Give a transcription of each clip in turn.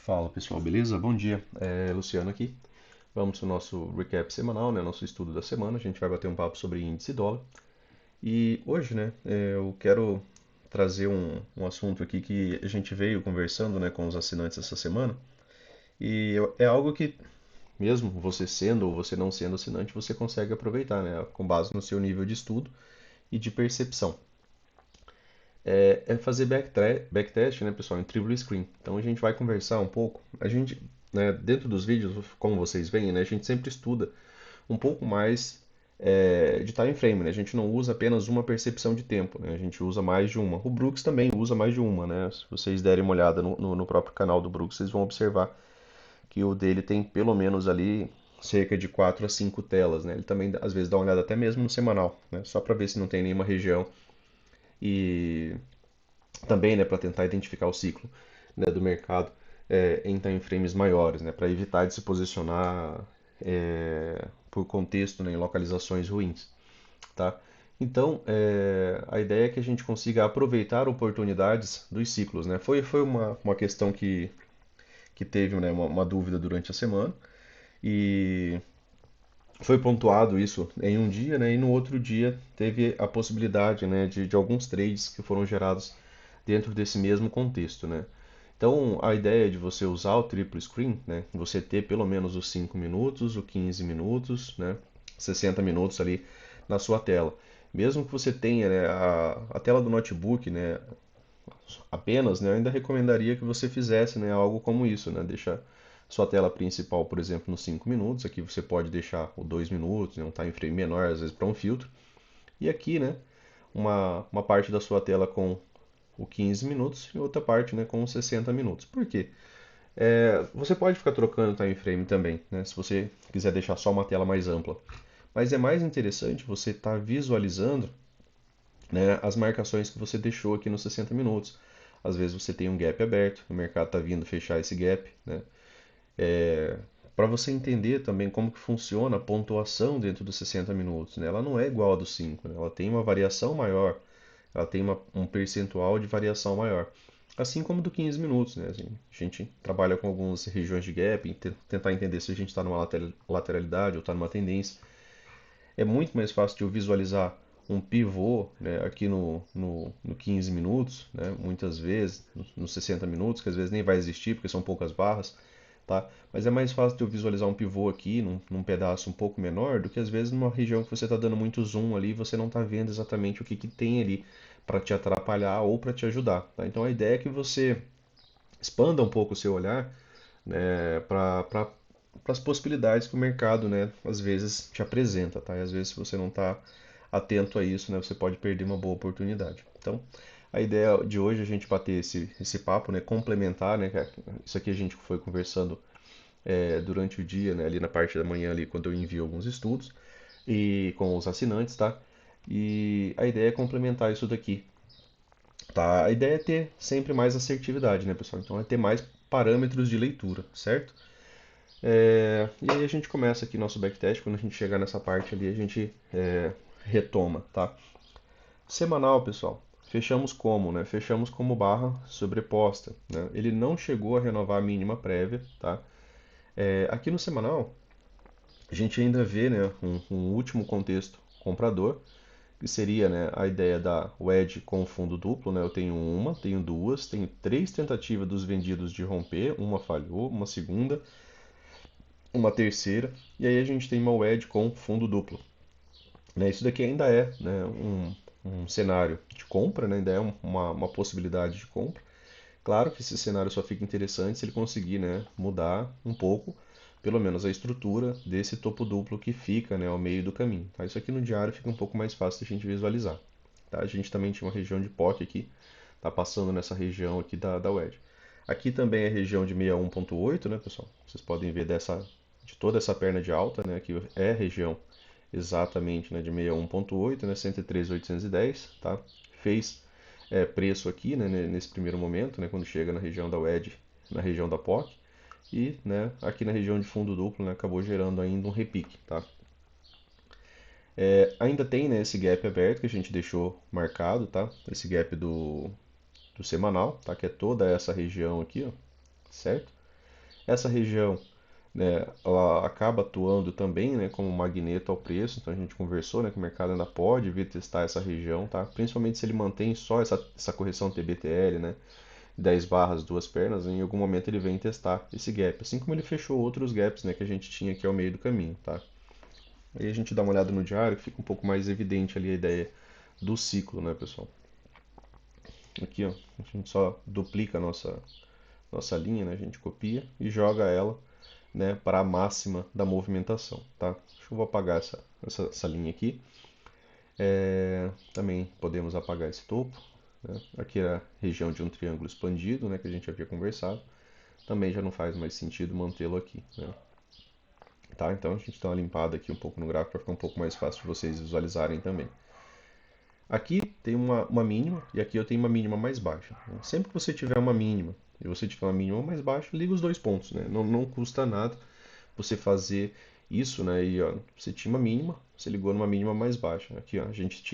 Fala pessoal, beleza? Bom dia, Luciano aqui. Vamos para o nosso recap semanal, né? Nosso estudo da semana. A gente vai bater um papo sobre índice dólar. E hoje, né, eu quero trazer um assunto aqui que a gente veio conversando, né, com os assinantes essa semana. É algo que, mesmo você sendo ou você não sendo assinante, você consegue aproveitar, né, com base no seu nível de estudo e de percepção. É fazer backtest, né, pessoal, em triple screen. Então a gente vai conversar um pouco. A gente, né, dentro dos vídeos, como vocês veem, né, a gente sempre estuda um pouco mais de time frame, né? A gente não usa apenas uma percepção de tempo, né? A gente usa mais de uma. O Brooks também usa mais de uma, né? Se vocês derem uma olhada no próprio canal do Brooks, vocês vão observar que o dele tem pelo menos ali cerca de 4 a 5 telas, né? Ele também às vezes dá uma olhada até mesmo no semanal, né? Só para ver se não tem nenhuma região e também, né, para tentar identificar o ciclo, né, do mercado em time frames maiores, né, para evitar de se posicionar por contexto, né, em localizações ruins, tá? Então, a ideia é que a gente consiga aproveitar oportunidades dos ciclos, né? Foi uma questão que teve, né, uma dúvida durante a semana e foi pontuado isso em um dia, né, e no outro dia teve a possibilidade, né, de alguns trades que foram gerados dentro desse mesmo contexto, né? Então, a ideia de você usar o triplo screen, né, você ter pelo menos os 5 minutos, os 15 minutos, né, 60 minutos ali na sua tela. Mesmo que você tenha, né, a tela do notebook, né, apenas, né, eu ainda recomendaria que você fizesse, né, algo como isso, né, deixar sua tela principal, por exemplo, nos 5 minutos, aqui você pode deixar o 2 minutos, né, um time frame menor, às vezes para um filtro, e aqui, né, uma parte da sua tela com o 15 minutos e outra parte, né, com os 60 minutos. Por quê? Você pode ficar trocando o time frame também, né, se você quiser deixar só uma tela mais ampla. Mas é mais interessante você estar visualizando, né, as marcações que você deixou aqui nos 60 minutos. Às vezes você tem um gap aberto, o mercado está vindo fechar esse gap, né? Para você entender também como que funciona a pontuação dentro dos 60 minutos, né? Ela não é igual a dos 5, né? Ela tem uma variação maior, ela tem um percentual de variação maior. Assim como do 15 minutos, né? Assim, a gente trabalha com algumas regiões de gap, tentar entender se a gente está numa lateralidade ou está numa tendência. É muito mais fácil de eu visualizar um pivô, né, aqui no 15 minutos, né, muitas vezes, nos 60 minutos, que às vezes nem vai existir porque são poucas barras, tá? Mas é mais fácil de eu visualizar um pivô aqui num pedaço um pouco menor do que às vezes numa região que você está dando muito zoom ali e você não está vendo exatamente o que, que tem ali para te atrapalhar ou para te ajudar, tá? Então a ideia é que você expanda um pouco o seu olhar, né, para as possibilidades que o mercado, né, às vezes te apresenta, tá? E às vezes se você não está atento a isso, né, você pode perder uma boa oportunidade. Então, a ideia de hoje é a gente bater esse papo, né, complementar, né, isso aqui a gente foi conversando durante o dia, né, ali na parte da manhã ali quando eu envio alguns estudos e com os assinantes, tá? E a ideia é complementar isso daqui, tá? A ideia é ter sempre mais assertividade, né, pessoal? Então é ter mais parâmetros de leitura, certo? E aí a gente começa aqui nosso backtest. Quando a gente chegar nessa parte ali, a gente retoma, tá? Semanal, pessoal. Fechamos como, né? Fechamos como barra sobreposta, né? Ele não chegou a renovar a mínima prévia, tá? Aqui no semanal, a gente ainda vê, né, um último contexto comprador, que seria, né, a ideia da wedge com fundo duplo, né? Eu tenho uma, tenho duas, tenho três tentativas dos vendidos de romper, uma falhou, uma segunda, uma terceira, e aí a gente tem uma wedge com fundo duplo, né? Isso daqui ainda é, né, um cenário de compra, né? Ainda é uma possibilidade de compra. Claro que esse cenário só fica interessante se ele conseguir, né, mudar um pouco, pelo menos a estrutura desse topo duplo que fica, né, ao meio do caminho. Tá? Isso aqui no diário fica um pouco mais fácil de a gente visualizar. Tá? A gente também tinha uma região de POC aqui, tá passando nessa região aqui da wedge. Aqui também é região de 61.8, né, pessoal? Vocês podem ver de toda essa perna de alta, né, que é região exatamente, né, de 61.8, né, 103.810, tá? Fez preço aqui, né, nesse primeiro momento, né, quando chega na região da wedge, na região da POC, e, né, aqui na região de fundo duplo, né, acabou gerando ainda um repique, tá? Ainda tem, né, esse gap aberto que a gente deixou marcado, tá? Esse gap do semanal, tá? Que é toda essa região aqui, ó, certo? Essa região, né, ela acaba atuando também, né, como magneto ao preço. Então a gente conversou, né, que o mercado ainda pode vir testar essa região, tá? Principalmente se ele mantém só essa correção TBTL, né, 10 barras, duas pernas, em algum momento ele vem testar esse gap, assim como ele fechou outros gaps, né, que a gente tinha aqui ao meio do caminho, tá? Aí a gente dá uma olhada no diário, que fica um pouco mais evidente ali a ideia do ciclo, né, pessoal? Aqui, ó, a gente só duplica a nossa linha, né? A gente copia e joga ela, né, para a máxima da movimentação, tá? Deixa eu vou apagar essa linha aqui. Também podemos apagar esse topo, né? Aqui é a região de um triângulo expandido, né, que a gente havia conversado. Também já não faz mais sentido mantê-lo aqui, né? Tá? Então a gente dá uma limpada aqui um pouco no gráfico para ficar um pouco mais fácil de vocês visualizarem também. Aqui tem uma mínima e aqui eu tenho uma mínima mais baixa. Sempre que você tiver uma mínima e você tiver uma mínima mais baixa, liga os dois pontos, né? Não custa nada você fazer isso, né? E ó, você tinha uma mínima, você ligou numa mínima mais baixa. Aqui, ó,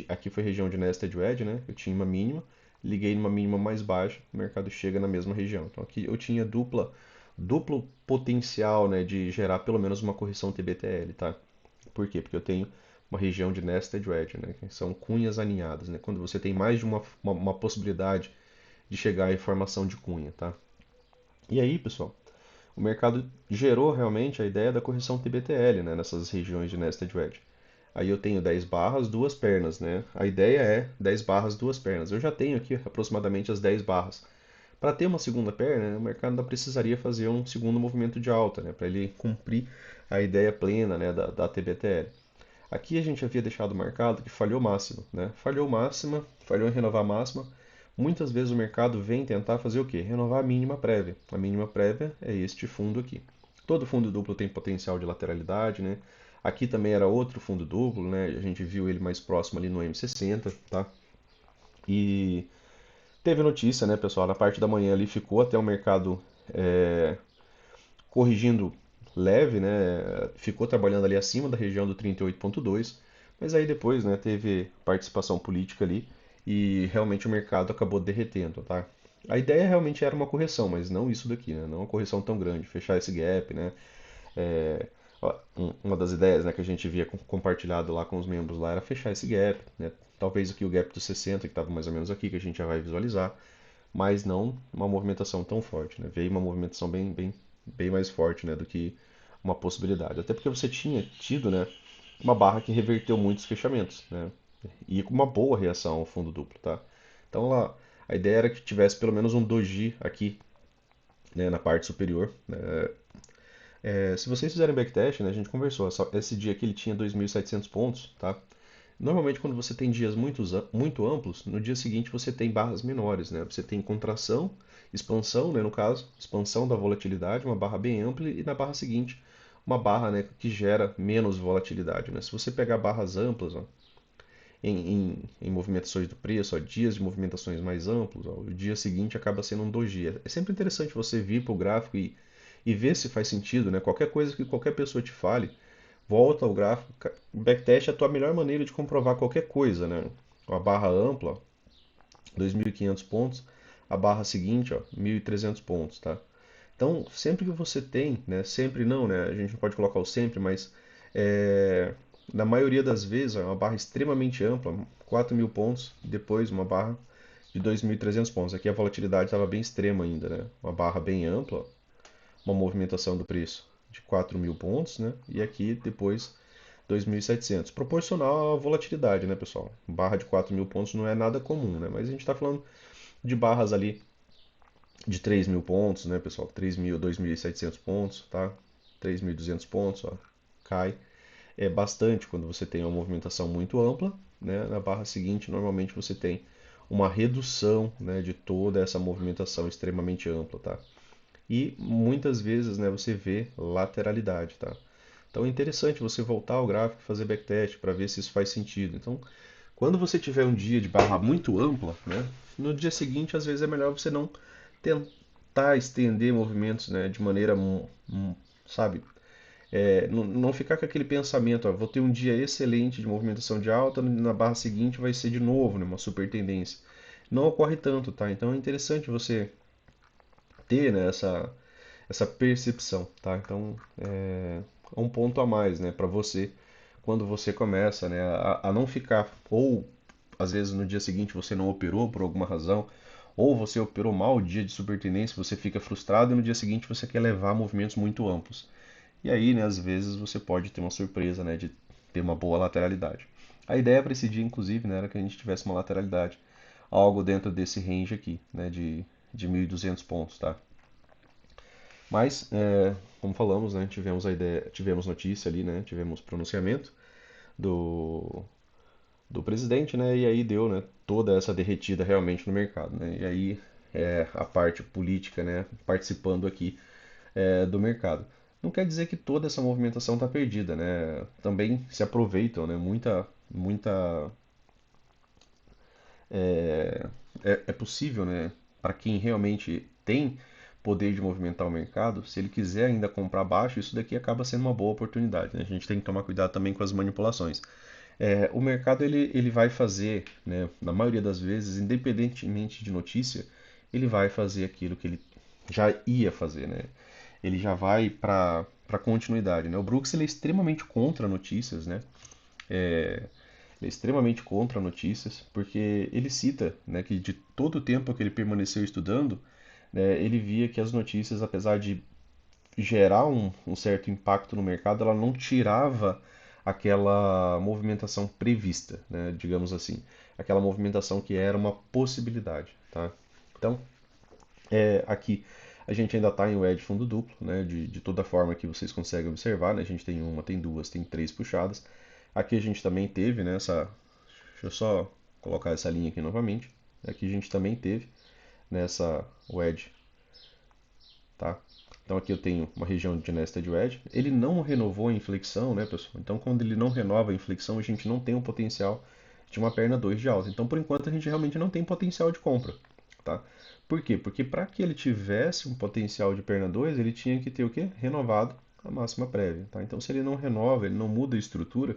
aqui foi região de nested wedge, né? Eu tinha uma mínima, liguei numa mínima mais baixa, o mercado chega na mesma região. Então aqui eu tinha duplo potencial, né, de gerar pelo menos uma correção TBTL, tá? Por quê? Porque eu tenho uma região de nested wedge, né, que são cunhas aninhadas, né? Quando você tem mais de uma possibilidade de chegar em formação de cunha, tá? E aí, pessoal, o mercado gerou realmente a ideia da correção TBTL, né, nessas regiões de nested wedge. Aí eu tenho 10 barras, duas pernas, né? A ideia é 10 barras, duas pernas. Eu já tenho aqui aproximadamente as 10 barras. Para ter uma segunda perna, né, o mercado ainda precisaria fazer um segundo movimento de alta, né, para ele cumprir a ideia plena, né, da TBTL. Aqui a gente havia deixado marcado que falhou máxima, né? Falhou máxima, falhou em renovar máxima. Muitas vezes o mercado vem tentar fazer o quê? Renovar a mínima prévia. A mínima prévia é este fundo aqui. Todo fundo duplo tem potencial de lateralidade, né? Aqui também era outro fundo duplo, né? A gente viu ele mais próximo ali no M60, tá? E teve notícia, né, pessoal? Na parte da manhã ali ficou até o mercado é, corrigindo leve, né? Ficou trabalhando ali acima da região do 38,2, mas aí depois, né, teve participação política ali e realmente o mercado acabou derretendo, tá? A ideia realmente era uma correção, mas não isso daqui, né? Não uma correção tão grande, fechar esse gap, né? É, uma das ideias, né, que a gente via compartilhado lá com os membros lá era fechar esse gap, né? Talvez aqui o gap dos 60, que estava mais ou menos aqui, que a gente já vai visualizar, mas não uma movimentação tão forte, né? Veio uma movimentação bem mais forte, né, do que uma possibilidade. Até porque você tinha tido, né, uma barra que reverteu muitos fechamentos, né? E com uma boa reação ao fundo duplo, tá? Então lá, a ideia era que tivesse pelo menos um doji aqui, né, na parte superior, né? Se vocês fizerem backtest, né, a gente conversou, esse dia aqui ele tinha 2.700 pontos, tá? Normalmente, quando você tem dias muito amplos, no dia seguinte você tem barras menores, né? Você tem contração, expansão, né, no caso, expansão da volatilidade, uma barra bem ampla, e na barra seguinte, uma barra, né, que gera menos volatilidade, né? Se você pegar barras amplas, ó, em movimentações do preço, ó, dias de movimentações mais amplos, ó, o dia seguinte acaba sendo um doji. É sempre interessante você vir para o gráfico e ver se faz sentido, né? Qualquer coisa que qualquer pessoa te fale, volta ao gráfico. O backtest é a tua melhor maneira de comprovar qualquer coisa, né? A barra ampla, ó, 2.500 pontos, a barra seguinte, ó, 1.300 pontos, tá? Então, sempre que você tem, né? Sempre não, né? A gente não pode colocar o sempre, mas é, na maioria das vezes, ó, é uma barra extremamente ampla, 4.000 pontos, depois uma barra de 2.300 pontos. Aqui a volatilidade estava bem extrema ainda, né? Uma barra bem ampla, uma movimentação do preço de 4.000 pontos, né? E aqui depois 2.700. Proporcional à volatilidade, né, pessoal? Barra de 4.000 pontos não é nada comum, né? Mas a gente está falando de barras ali de 3.000 pontos, né, pessoal? 3.000, 2.700 pontos, tá? 3.200 pontos, ó, cai. É bastante quando você tem uma movimentação muito ampla, né? Na barra seguinte, normalmente você tem uma redução, né, de toda essa movimentação extremamente ampla, tá? E muitas vezes, né, você vê lateralidade, tá? Então é interessante você voltar ao gráfico e fazer backtest para ver se isso faz sentido. Então, quando você tiver um dia de barra muito ampla, né, no dia seguinte, às vezes é melhor você não tentar estender movimentos, né, de maneira, sabe, não ficar com aquele pensamento, ó, vou ter um dia excelente de movimentação de alta, na barra seguinte vai ser de novo, né, uma super tendência. Não ocorre tanto, tá? Então é interessante você ter, né, essa percepção, tá? Então, é um ponto a mais, né, para você quando você começa, né, a não ficar, ou às vezes no dia seguinte você não operou por alguma razão, ou você operou mal o dia de superintendência, você fica frustrado e no dia seguinte você quer levar movimentos muito amplos. E aí, né, às vezes você pode ter uma surpresa, né, de ter uma boa lateralidade. A ideia para esse dia, inclusive, né, era que a gente tivesse uma lateralidade, algo dentro desse range aqui, né, de 1.200 pontos, tá? Mas, como falamos, né, tivemos a ideia, tivemos notícia ali, né, tivemos pronunciamento do, do presidente, né, e aí deu, né, toda essa derretida realmente no mercado, né, e aí a parte política, né, participando aqui do mercado. Não quer dizer que toda essa movimentação está perdida, né? Também se aproveitam, né? Muita é possível, né? Para quem realmente tem poder de movimentar o mercado, se ele quiser ainda comprar baixo, isso daqui acaba sendo uma boa oportunidade, né? A gente tem que tomar cuidado também com as manipulações. O mercado ele vai fazer, né? Na maioria das vezes, independentemente de notícia, ele vai fazer aquilo que ele já ia fazer, né? Ele já vai para continuidade, né? O Brooks ele é extremamente contra notícias, né? É, ele é extremamente contra notícias, porque ele cita, né, que de todo o tempo que ele permaneceu estudando, né, ele via que as notícias, apesar de gerar um certo impacto no mercado, ela não tirava aquela movimentação prevista, né, digamos assim, aquela movimentação que era uma possibilidade, tá? Então, aqui a gente ainda está em wedge fundo duplo, né? De toda forma que vocês conseguem observar, né? A gente tem uma, tem duas, tem três puxadas. Aqui a gente também teve, né? Deixa eu só colocar essa linha aqui novamente. Aqui a gente também teve nessa wedge, tá? Então aqui eu tenho uma região de nested wedge. Ele não renovou a inflexão, né, pessoal? Então quando ele não renova a inflexão, a gente não tem o potencial de uma perna 2 de alta. Então por enquanto a gente realmente não tem potencial de compra, tá? Por quê? Porque para que ele tivesse um potencial de perna 2, ele tinha que ter o quê? Renovado a máxima prévia, tá? Então se ele não renova, ele não muda a estrutura,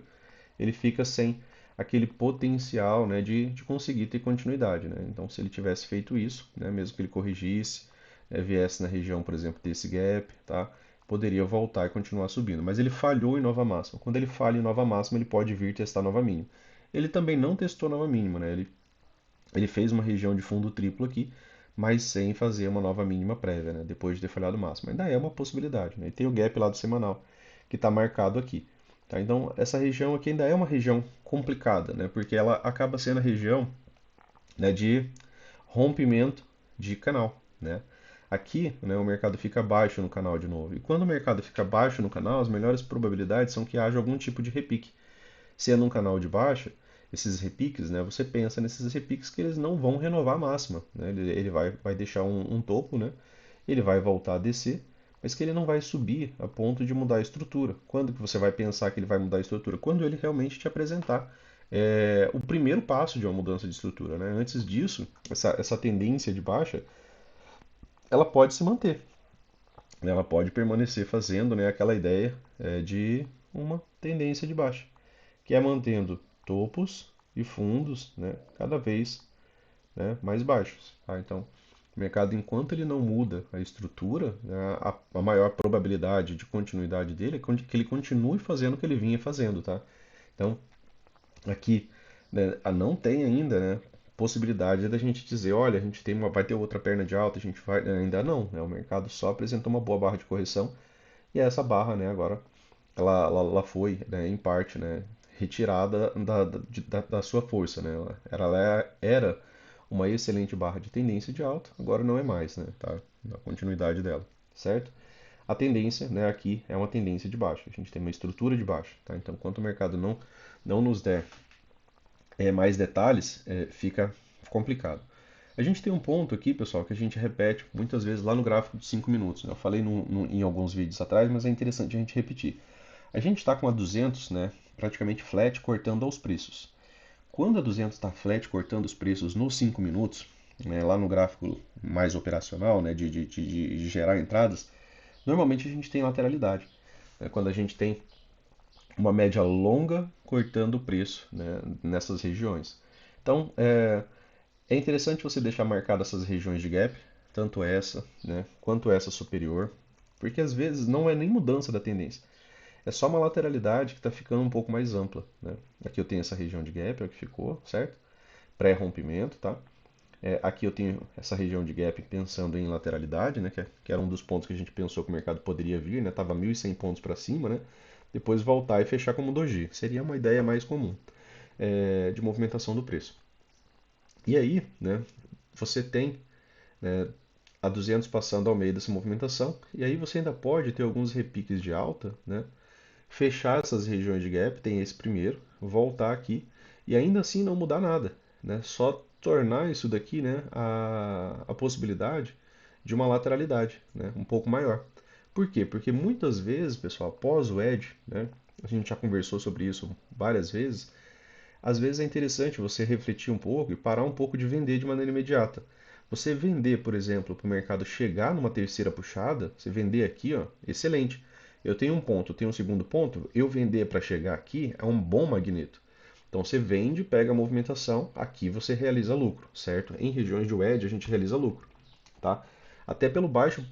ele fica sem aquele potencial, né, de conseguir ter continuidade, né? Então, se ele tivesse feito isso, né, mesmo que ele corrigisse, viesse na região, por exemplo, desse gap, tá? Poderia voltar e continuar subindo. Mas ele falhou em nova máxima. Quando ele falha em nova máxima, ele pode vir testar nova mínima. Ele também não testou nova mínima, né? Ele fez uma região de fundo triplo aqui, mas sem fazer uma nova mínima prévia, né? Depois de ter falhado o máximo. Ainda é uma possibilidade, né? E tem o gap lá do semanal, que está marcado aqui. Tá? Então, essa região aqui ainda é uma região complicada, né? Porque ela acaba sendo a região, né, de rompimento de canal, né? Aqui, né, o mercado fica baixo no canal de novo. E quando o mercado fica baixo no canal, as melhores probabilidades são que haja algum tipo de repique. Sendo um canal de baixa, esses repiques, né, você pensa nesses repiques que eles não vão renovar a máxima, né? Ele vai deixar um topo, né? Ele vai voltar a descer, mas que ele não vai subir a ponto de mudar a estrutura. Quando que você vai pensar que ele vai mudar a estrutura? Quando ele realmente te apresentar o primeiro passo de uma mudança de estrutura, né? Antes disso, essa tendência de baixa, ela pode se manter, né? Ela pode permanecer fazendo, né, aquela ideia de uma tendência de baixa, que é mantendo topos e fundos, né, cada vez, né, mais baixos. Tá? Então, o mercado, enquanto ele não muda a estrutura, né, a maior probabilidade de continuidade dele é que ele continue fazendo o que ele vinha fazendo. Tá? Então, aqui, né, não tem ainda, né, possibilidade da gente dizer, olha, a gente vai ter outra perna de alta, a gente vai, ainda não, né, o mercado só apresentou uma boa barra de correção e essa barra, né, agora ela foi, né, em parte, né, retirada da sua força, né? Era uma excelente barra de tendência de alta, agora não é mais, né? Tá? Na continuidade dela, certo? A tendência, né, aqui é uma tendência de baixa. A gente tem uma estrutura de baixa, tá? Então, quanto o mercado não nos der mais detalhes, fica complicado. A gente tem um ponto aqui, pessoal, que a gente repete muitas vezes lá no gráfico de 5 minutos. Né? Eu falei em alguns vídeos atrás, mas é interessante a gente repetir. A gente está com a 200, né, praticamente flat, cortando aos preços. Quando a 200 está flat, cortando os preços nos 5 minutos, né, lá no gráfico mais operacional, né, de gerar entradas, normalmente a gente tem lateralidade. Né, quando a gente tem uma média longa cortando o preço, né, nessas regiões. Então, é interessante você deixar marcadas essas regiões de gap, tanto essa, né, quanto essa superior. Porque às vezes não é nem mudança da tendência, é só uma lateralidade que está ficando um pouco mais ampla, né? Aqui eu tenho essa região de gap, é o que ficou, certo? Pré-rompimento, tá? Aqui eu tenho essa região de gap pensando em lateralidade, né? Que era um dos pontos que a gente pensou que o mercado poderia vir, né? Tava 1.100 pontos para cima, né? Depois voltar e fechar como doji. Seria uma ideia mais comum de movimentação do preço. E aí, né? Você tem, né, a 200 passando ao meio dessa movimentação, e aí você ainda pode ter alguns repiques de alta, né? Fechar essas regiões de gap, tem esse primeiro, voltar aqui e ainda assim não mudar nada, né? Só tornar isso daqui, né, a possibilidade de uma lateralidade, né, um pouco maior. Por quê? Porque muitas vezes, pessoal, após o edge, né, a gente já conversou sobre isso várias vezes, às vezes é interessante você refletir um pouco e parar um pouco de vender de maneira imediata. Você vender, por exemplo, para o mercado chegar numa terceira puxada, você vender aqui, ó, excelente. Eu tenho um ponto, eu tenho um segundo ponto, eu vender para chegar aqui é um bom magneto. Então você vende, pega a movimentação, aqui você realiza lucro, certo? Em regiões de wedge a gente realiza lucro, tá? Até pelo baixo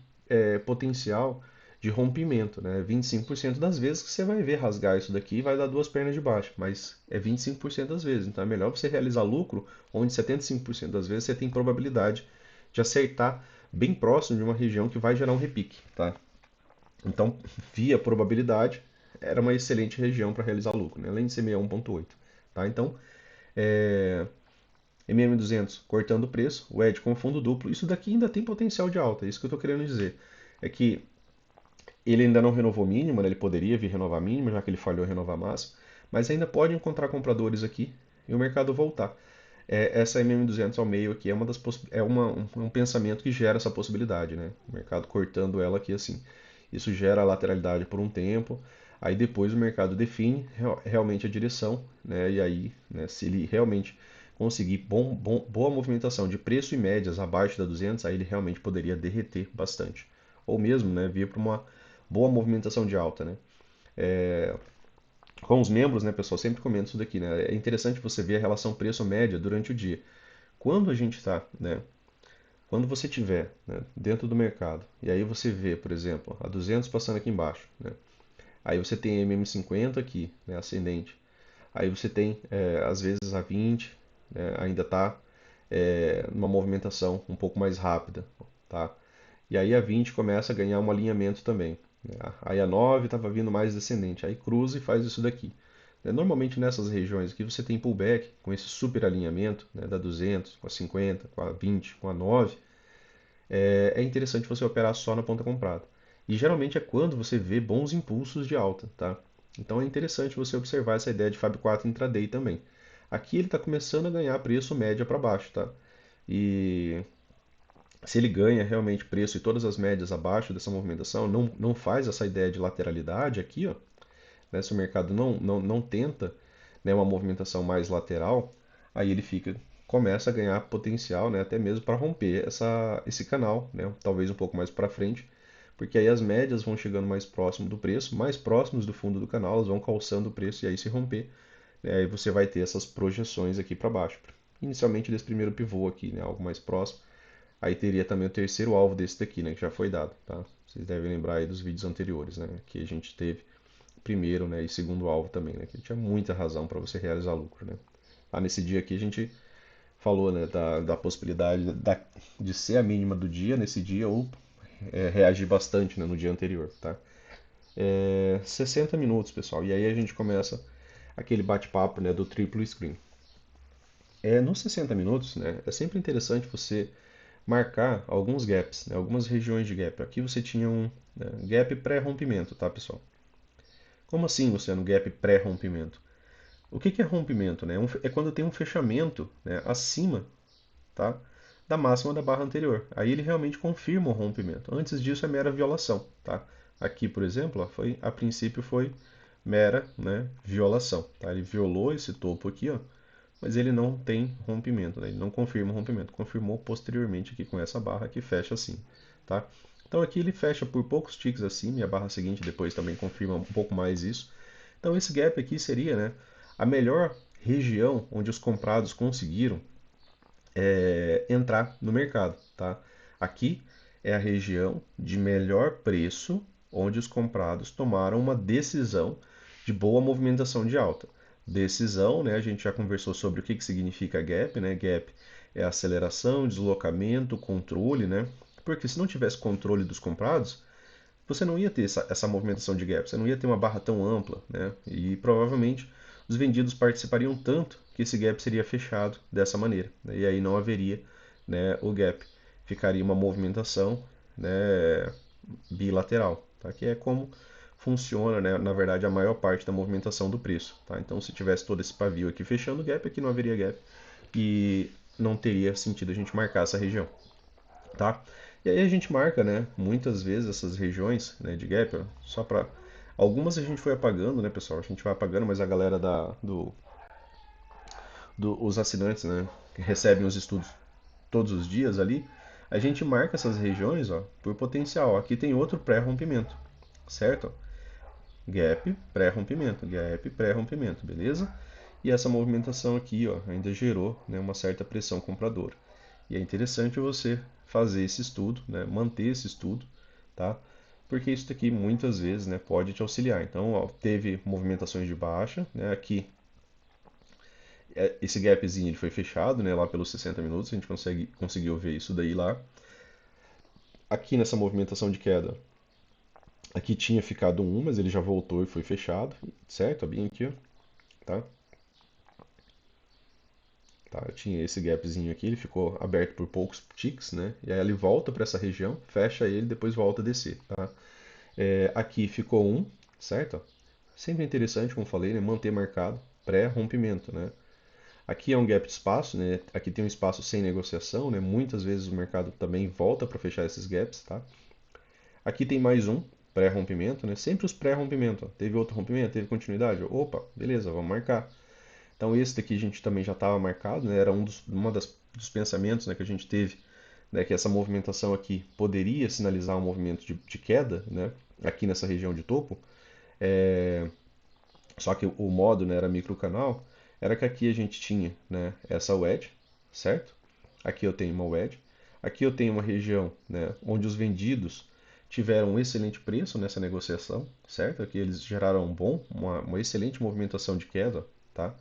potencial de rompimento, né? 25% das vezes que você vai ver rasgar isso daqui vai dar duas pernas de baixo, mas é 25% das vezes. Então é melhor você realizar lucro onde 75% das vezes você tem probabilidade de acertar bem próximo de uma região que vai gerar um repique, tá? Então, via probabilidade, era uma excelente região para realizar lucro, né? Além de ser 61,8, tá? Então, MM200 cortando o preço, o ED com fundo duplo, isso daqui ainda tem potencial de alta, é isso que eu estou querendo dizer. É que ele ainda não renovou mínima, né? Ele poderia vir renovar mínima, já que ele falhou em renovar máximo, mas ainda pode encontrar compradores aqui e o mercado voltar. Essa MM200 ao meio aqui é, um pensamento que gera essa possibilidade, né? O mercado cortando ela aqui assim. Isso gera lateralidade por um tempo, aí depois o mercado define realmente a direção, né? E aí, né, se ele realmente conseguir boa movimentação de preço e médias abaixo da 200, aí ele realmente poderia derreter bastante. Ou mesmo, né, vir para uma boa movimentação de alta, né? Com os membros, né, pessoal, sempre comento isso daqui, né? É interessante você ver a relação preço-média durante o dia. Quando a gente está, né, quando você tiver, né, dentro do mercado, e aí você vê, por exemplo, a 200 passando aqui embaixo, né? Aí você tem a MM50 aqui, né, ascendente. Aí você tem, às vezes, a 20, né, ainda está numa movimentação um pouco mais rápida, tá? E aí a 20 começa a ganhar um alinhamento também, né? Aí a 9 estava vindo mais descendente, aí cruza e faz isso daqui. Normalmente nessas regiões aqui você tem pullback com esse super alinhamento, né, da 200, com a 50, com a 20, com a 9. É interessante você operar só na ponta comprada. E geralmente é quando você vê bons impulsos de alta, tá? Então é interessante você observar essa ideia de Fab 4 intraday também. Aqui ele está começando a ganhar preço média para baixo, tá? E se ele ganha realmente preço e todas as médias abaixo dessa movimentação, não faz essa ideia de lateralidade aqui, ó, né? Se o mercado não tenta, né, uma movimentação mais lateral, aí ele começa a ganhar potencial, né, até mesmo para romper esse canal, né, talvez um pouco mais para frente, porque aí as médias vão chegando mais próximo do preço, mais próximos do fundo do canal, elas vão calçando o preço e aí se romper, né, aí você vai ter essas projeções aqui para baixo. Inicialmente desse primeiro pivô aqui, né, algo mais próximo. Aí teria também o terceiro alvo desse daqui, né, que já foi dado, tá? Vocês devem lembrar aí dos vídeos anteriores, né, que a gente teve primeiro, né, e segundo alvo também, né, que tinha muita razão para você realizar lucro, né. Nesse dia aqui a gente falou, né, da possibilidade de ser a mínima do dia nesse dia ou reagir bastante, né, no dia anterior, tá? 60 minutos, pessoal, e aí a gente começa aquele bate-papo, né, do triplo screen. Nos 60 minutos, né, é sempre interessante você marcar alguns gaps, né, algumas regiões de gap. Aqui você tinha um, né, gap pré-rompimento, tá, pessoal? Como assim, Luciano, gap pré-rompimento? O que é rompimento, né? É quando tem um fechamento, né, acima, tá, da máxima da barra anterior. Aí ele realmente confirma o rompimento. Antes disso é mera violação, tá? Aqui, por exemplo, ó, a princípio foi mera, né, violação, tá? Ele violou esse topo aqui, ó, mas ele não tem rompimento, né? Ele não confirma o rompimento. Confirmou posteriormente aqui com essa barra que fecha assim, tá? Então aqui ele fecha por poucos ticks acima e a barra seguinte depois também confirma um pouco mais isso. Então esse gap aqui seria, né, a melhor região onde os comprados conseguiram entrar no mercado, tá? Aqui é a região de melhor preço onde os comprados tomaram uma decisão de boa movimentação de alta. Decisão, né? A gente já conversou sobre o que significa gap, né? Gap é aceleração, deslocamento, controle, né? Porque se não tivesse controle dos comprados, você não ia ter essa movimentação de gap, você não ia ter uma barra tão ampla, né? E provavelmente os vendidos participariam tanto que esse gap seria fechado dessa maneira, né? E aí não haveria, né, o gap, ficaria uma movimentação, né, bilateral, tá? Que é como funciona, né, na verdade, a maior parte da movimentação do preço, tá? Então, se tivesse todo esse pavio aqui fechando o gap, aqui não haveria gap e não teria sentido a gente marcar essa região, tá? E aí a gente marca, né, muitas vezes essas regiões, né, de gap, ó, só para algumas a gente foi apagando, né, pessoal? A gente vai apagando, mas a galera os assinantes, né, que recebem os estudos todos os dias ali, a gente marca essas regiões, ó, por potencial. Aqui tem outro pré-rompimento, certo? Gap, pré-rompimento, beleza? E essa movimentação aqui, ó, ainda gerou, né, uma certa pressão compradora. E é interessante você fazer esse estudo, né, manter esse estudo, tá? Porque isso daqui muitas vezes, né, pode te auxiliar. Então, ó, teve movimentações de baixa, né, aqui esse gapzinho ele foi fechado, né, lá pelos 60 minutos, a gente conseguiu ver isso daí lá. Aqui nessa movimentação de queda, aqui tinha ficado um, mas ele já voltou e foi fechado, certo? Bem aqui, ó, tá? Tá, tinha esse gapzinho aqui, ele ficou aberto por poucos ticks, né? E aí ele volta para essa região, fecha ele, depois volta a descer, tá? Aqui ficou um, certo? Sempre interessante, como falei, né? Manter marcado pré-rompimento, né? Aqui é um gap de espaço, né? Aqui tem um espaço sem negociação, né? Muitas vezes o mercado também volta para fechar esses gaps, tá? Aqui tem mais um pré-rompimento, né? Sempre os pré-rompimento. Teve outro rompimento, teve continuidade. Opa, beleza, vamos marcar. Então esse daqui a gente também já estava marcado, né? Era dos pensamentos, né, que a gente teve, né, que essa movimentação aqui poderia sinalizar um movimento de queda, né? Aqui nessa região de topo. É, Só que o modo, né, era microcanal, era que aqui a gente tinha, né, essa wedge, certo? Aqui eu tenho uma wedge. Aqui eu tenho uma região, né, onde os vendidos tiveram um excelente preço nessa negociação, certo? Aqui eles geraram uma excelente movimentação de queda, tá?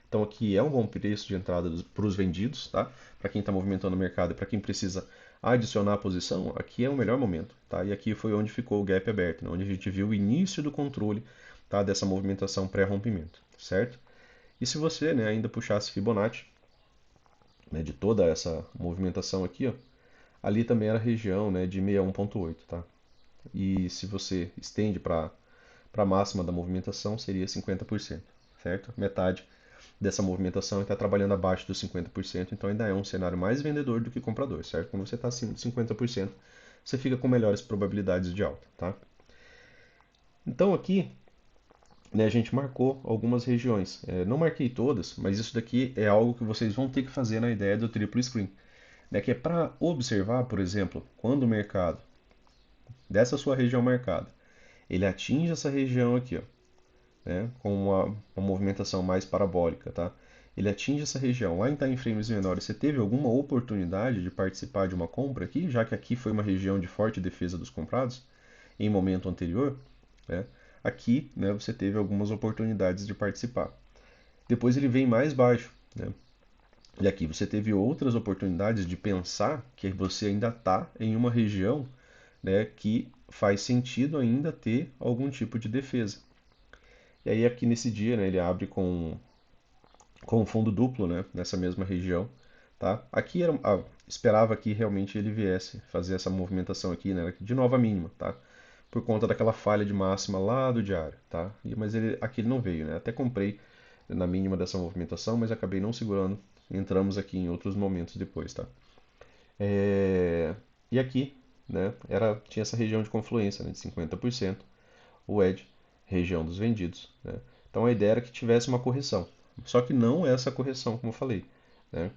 Então aqui é um bom preço de entrada para os vendidos, tá? Para quem está movimentando o mercado e para quem precisa adicionar a posição, aqui é o melhor momento, tá? E aqui foi onde ficou o gap aberto, né? Onde a gente viu o início do controle, tá? Dessa movimentação pré-rompimento, certo? E se você, né, ainda puxasse Fibonacci, né, de toda essa movimentação aqui, ó, ali também era região, né, de 61,8, tá? E se você estende para a máxima da movimentação, seria 50%, certo? Metade dessa movimentação está trabalhando abaixo dos 50%, então ainda é um cenário mais vendedor do que comprador, certo? Quando você está acima de 50%, você fica com melhores probabilidades de alta, tá? Então aqui, né, a gente marcou algumas regiões. Não marquei todas, mas isso daqui é algo que vocês vão ter que fazer na ideia do triplo screen, né, que é para observar, por exemplo, quando o mercado dessa sua região marcada, ele atinge essa região aqui, ó, né, com uma movimentação mais parabólica, tá? Ele atinge essa região lá em time frames menores. Você teve alguma oportunidade de participar de uma compra aqui, já que aqui foi uma região de forte defesa dos comprados em momento anterior, né? Aqui, né, você teve algumas oportunidades de participar. Depois ele vem mais baixo, né? E aqui você teve outras oportunidades de pensar que você ainda está em uma região, né, que faz sentido ainda ter algum tipo de defesa. E aí aqui nesse dia, né, ele abre com fundo duplo, né, nessa mesma região, tá? Aqui esperava que realmente ele viesse fazer essa movimentação aqui, né, de nova mínima, tá? Por conta daquela falha de máxima lá do diário, tá? Mas aqui ele não veio, né? Até comprei na mínima dessa movimentação, mas acabei não segurando. Entramos aqui em outros momentos depois, tá? E aqui, né, tinha essa região de confluência, né, de 50%, o edge, região dos vendidos, né? Então a ideia era que tivesse uma correção. Só que não essa correção, como eu falei, né?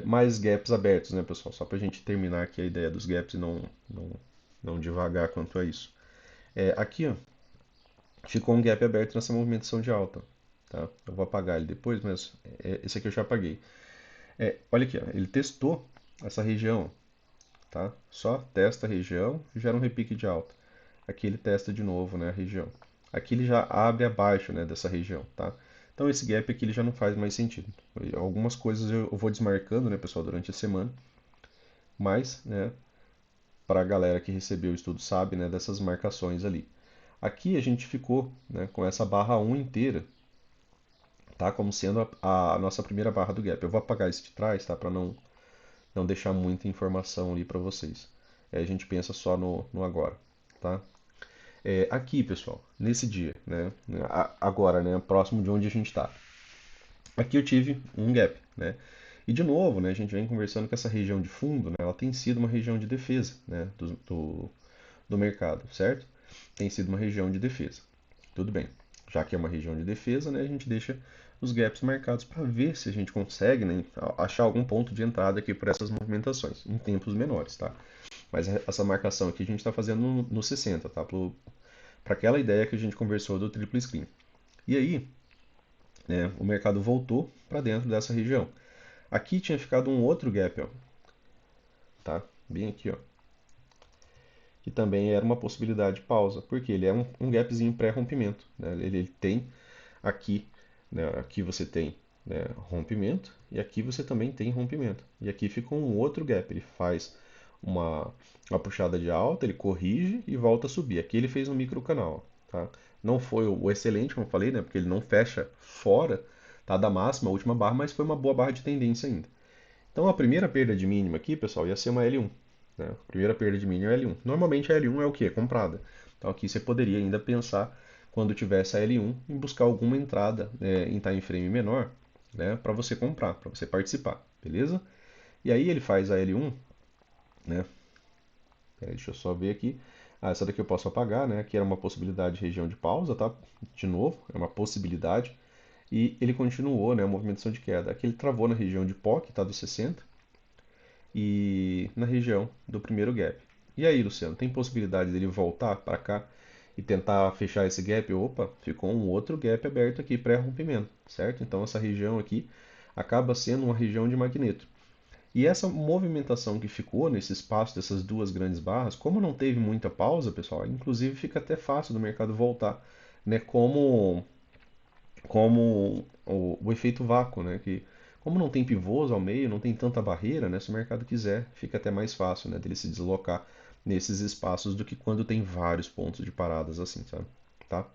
Mais gaps abertos, né, pessoal? Só para a gente terminar aqui a ideia dos gaps e não devagar quanto a isso. Aqui, ó, ficou um gap aberto nessa movimentação de alta, tá? Eu vou apagar ele depois, mas esse aqui eu já apaguei. Olha aqui, ó, ele testou essa região, tá? Só testa a região e gera um repique de alta. Aqui ele testa de novo, né, a região. Aqui ele já abre abaixo, né, dessa região, tá? Então esse gap aqui ele já não faz mais sentido. Algumas coisas eu vou desmarcando, né, pessoal, durante a semana, mas, né, para a galera que recebeu o estudo sabe, né, dessas marcações ali. Aqui a gente ficou, né, com essa barra 1 inteira, tá? Como sendo a nossa primeira barra do gap. Eu vou apagar esse de trás, tá? Para não deixar muita informação ali para vocês. A gente pensa só no agora, tá? Aqui, pessoal, nesse dia, né? Agora, né? Próximo de onde a gente está. Aqui eu tive um gap, né? E de novo, né? A gente vem conversando que essa região de fundo, né? Ela tem sido uma região de defesa, né? Do mercado, certo? Tem sido uma região de defesa. Tudo bem. Já que é uma região de defesa, né? A gente deixa os gaps marcados para ver se a gente consegue, né, achar algum ponto de entrada aqui por essas movimentações, em tempos menores, tá? Mas essa marcação aqui a gente está fazendo no 60, tá? Para aquela ideia que a gente conversou do triplo screen. E aí, né, o mercado voltou para dentro dessa região. Aqui tinha ficado um outro gap, ó, tá? Bem aqui, ó. Que também era uma possibilidade de pausa, porque ele é um gapzinho pré-rompimento, né? Ele tem aqui, né, aqui você tem, né, rompimento e aqui você também tem rompimento. E aqui fica um outro gap, ele faz uma, uma puxada de alta, ele corrige e volta a subir. Aqui ele fez um micro canal, tá? Não foi o excelente, como eu falei, né, porque ele não fecha fora, tá, da máxima, a última barra, mas foi uma boa barra de tendência ainda. Então a primeira perda de mínima aqui, pessoal, ia ser uma L1. Né? A primeira perda de mínima é L1. Normalmente a L1 é o que? Comprada. Então aqui você poderia ainda pensar, quando tivesse a L1, em buscar alguma entrada, né, em time frame menor, né, para você comprar, para você participar, beleza? E aí ele faz a L1, né? Deixa eu só ver aqui. Essa daqui eu posso apagar, né? Aqui era uma possibilidade de região de pausa, tá? De novo, é uma possibilidade. E ele continuou, né, a movimentação de queda. Aqui ele travou na região de POC, tá? Dos 60 e na região do primeiro gap. E aí, Luciano, tem possibilidade dele voltar para cá e tentar fechar esse gap? Opa, ficou um outro gap aberto aqui pré-rompimento, certo? Então essa região aqui acaba sendo uma região de magneto. E essa movimentação que ficou nesse espaço dessas duas grandes barras, como não teve muita pausa, pessoal, inclusive fica até fácil do mercado voltar, né? Como o efeito vácuo, né? Que como não tem pivôs ao meio, não tem tanta barreira, né? Se o mercado quiser, fica até mais fácil, né? Dele se deslocar nesses espaços do que quando tem vários pontos de paradas assim, sabe? Tá?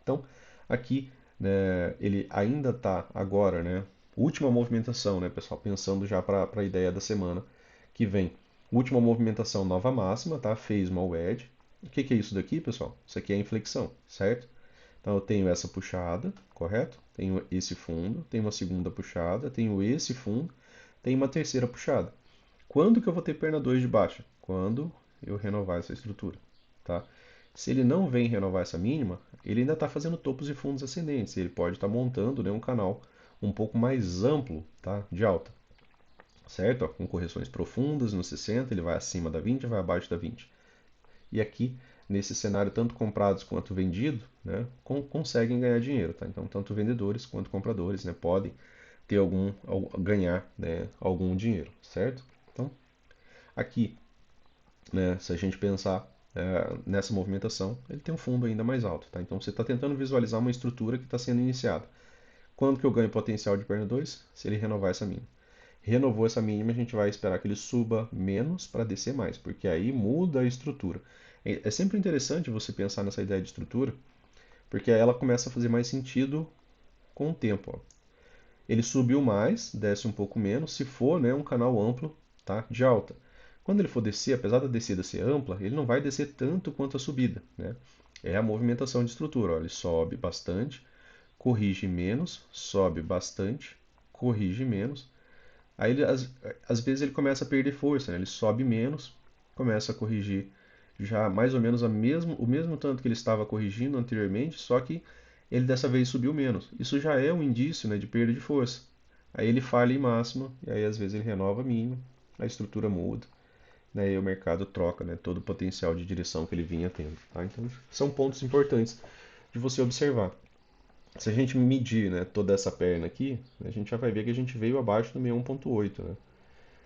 Então, aqui, né, ele ainda está agora, né? Última movimentação, né, pessoal? Pensando já para a ideia da semana que vem. Última movimentação, nova máxima, tá? Fez uma wedge. O que que é isso daqui, pessoal? Isso aqui é a inflexão, certo? Então eu tenho essa puxada, correto? Tenho esse fundo, tenho uma segunda puxada, tenho esse fundo, tenho uma terceira puxada. Quando que eu vou ter perna 2 de baixa? Quando eu renovar essa estrutura, tá? Se ele não vem renovar essa mínima, ele ainda está fazendo topos e fundos ascendentes. Ele pode estar montando, né, um canal um pouco mais amplo, tá, de alta, certo? Ó, com correções profundas no 60, ele vai acima da 20, vai abaixo da 20. E aqui, nesse cenário, tanto comprados quanto vendidos, né, conseguem ganhar dinheiro. Tá? Então, tanto vendedores quanto compradores, né, podem ter ganhar, né, algum dinheiro, certo? Então, aqui, né, se a gente pensar nessa movimentação, ele tem um fundo ainda mais alto. Tá? Então, você está tentando visualizar uma estrutura que está sendo iniciada. Quando que eu ganho potencial de perna 2? Se ele renovar essa mínima. Renovou essa mínima, a gente vai esperar que ele suba menos para descer mais, porque aí muda a estrutura. É sempre interessante você pensar nessa ideia de estrutura, porque aí ela começa a fazer mais sentido com o tempo. Ó. Ele subiu mais, desce um pouco menos, se for, né, um canal amplo, tá, de alta. Quando ele for descer, apesar da descida ser ampla, ele não vai descer tanto quanto a subida. Né? É a movimentação de estrutura. Ó. Ele sobe bastante, corrige menos, sobe bastante, corrige menos. Aí, às vezes, ele começa a perder força, né? Ele sobe menos, começa a corrigir já mais ou menos o mesmo tanto que ele estava corrigindo anteriormente, só que ele dessa vez subiu menos. Isso já é um indício, né, de perda de força. Aí ele falha em máxima, e aí às vezes ele renova a mínima, a estrutura muda, né, e o mercado troca, né, todo o potencial de direção que ele vinha tendo. Tá? Então, são pontos importantes de você observar. Se a gente medir, né, toda essa perna aqui, a gente já vai ver que a gente veio abaixo do 61.8, né?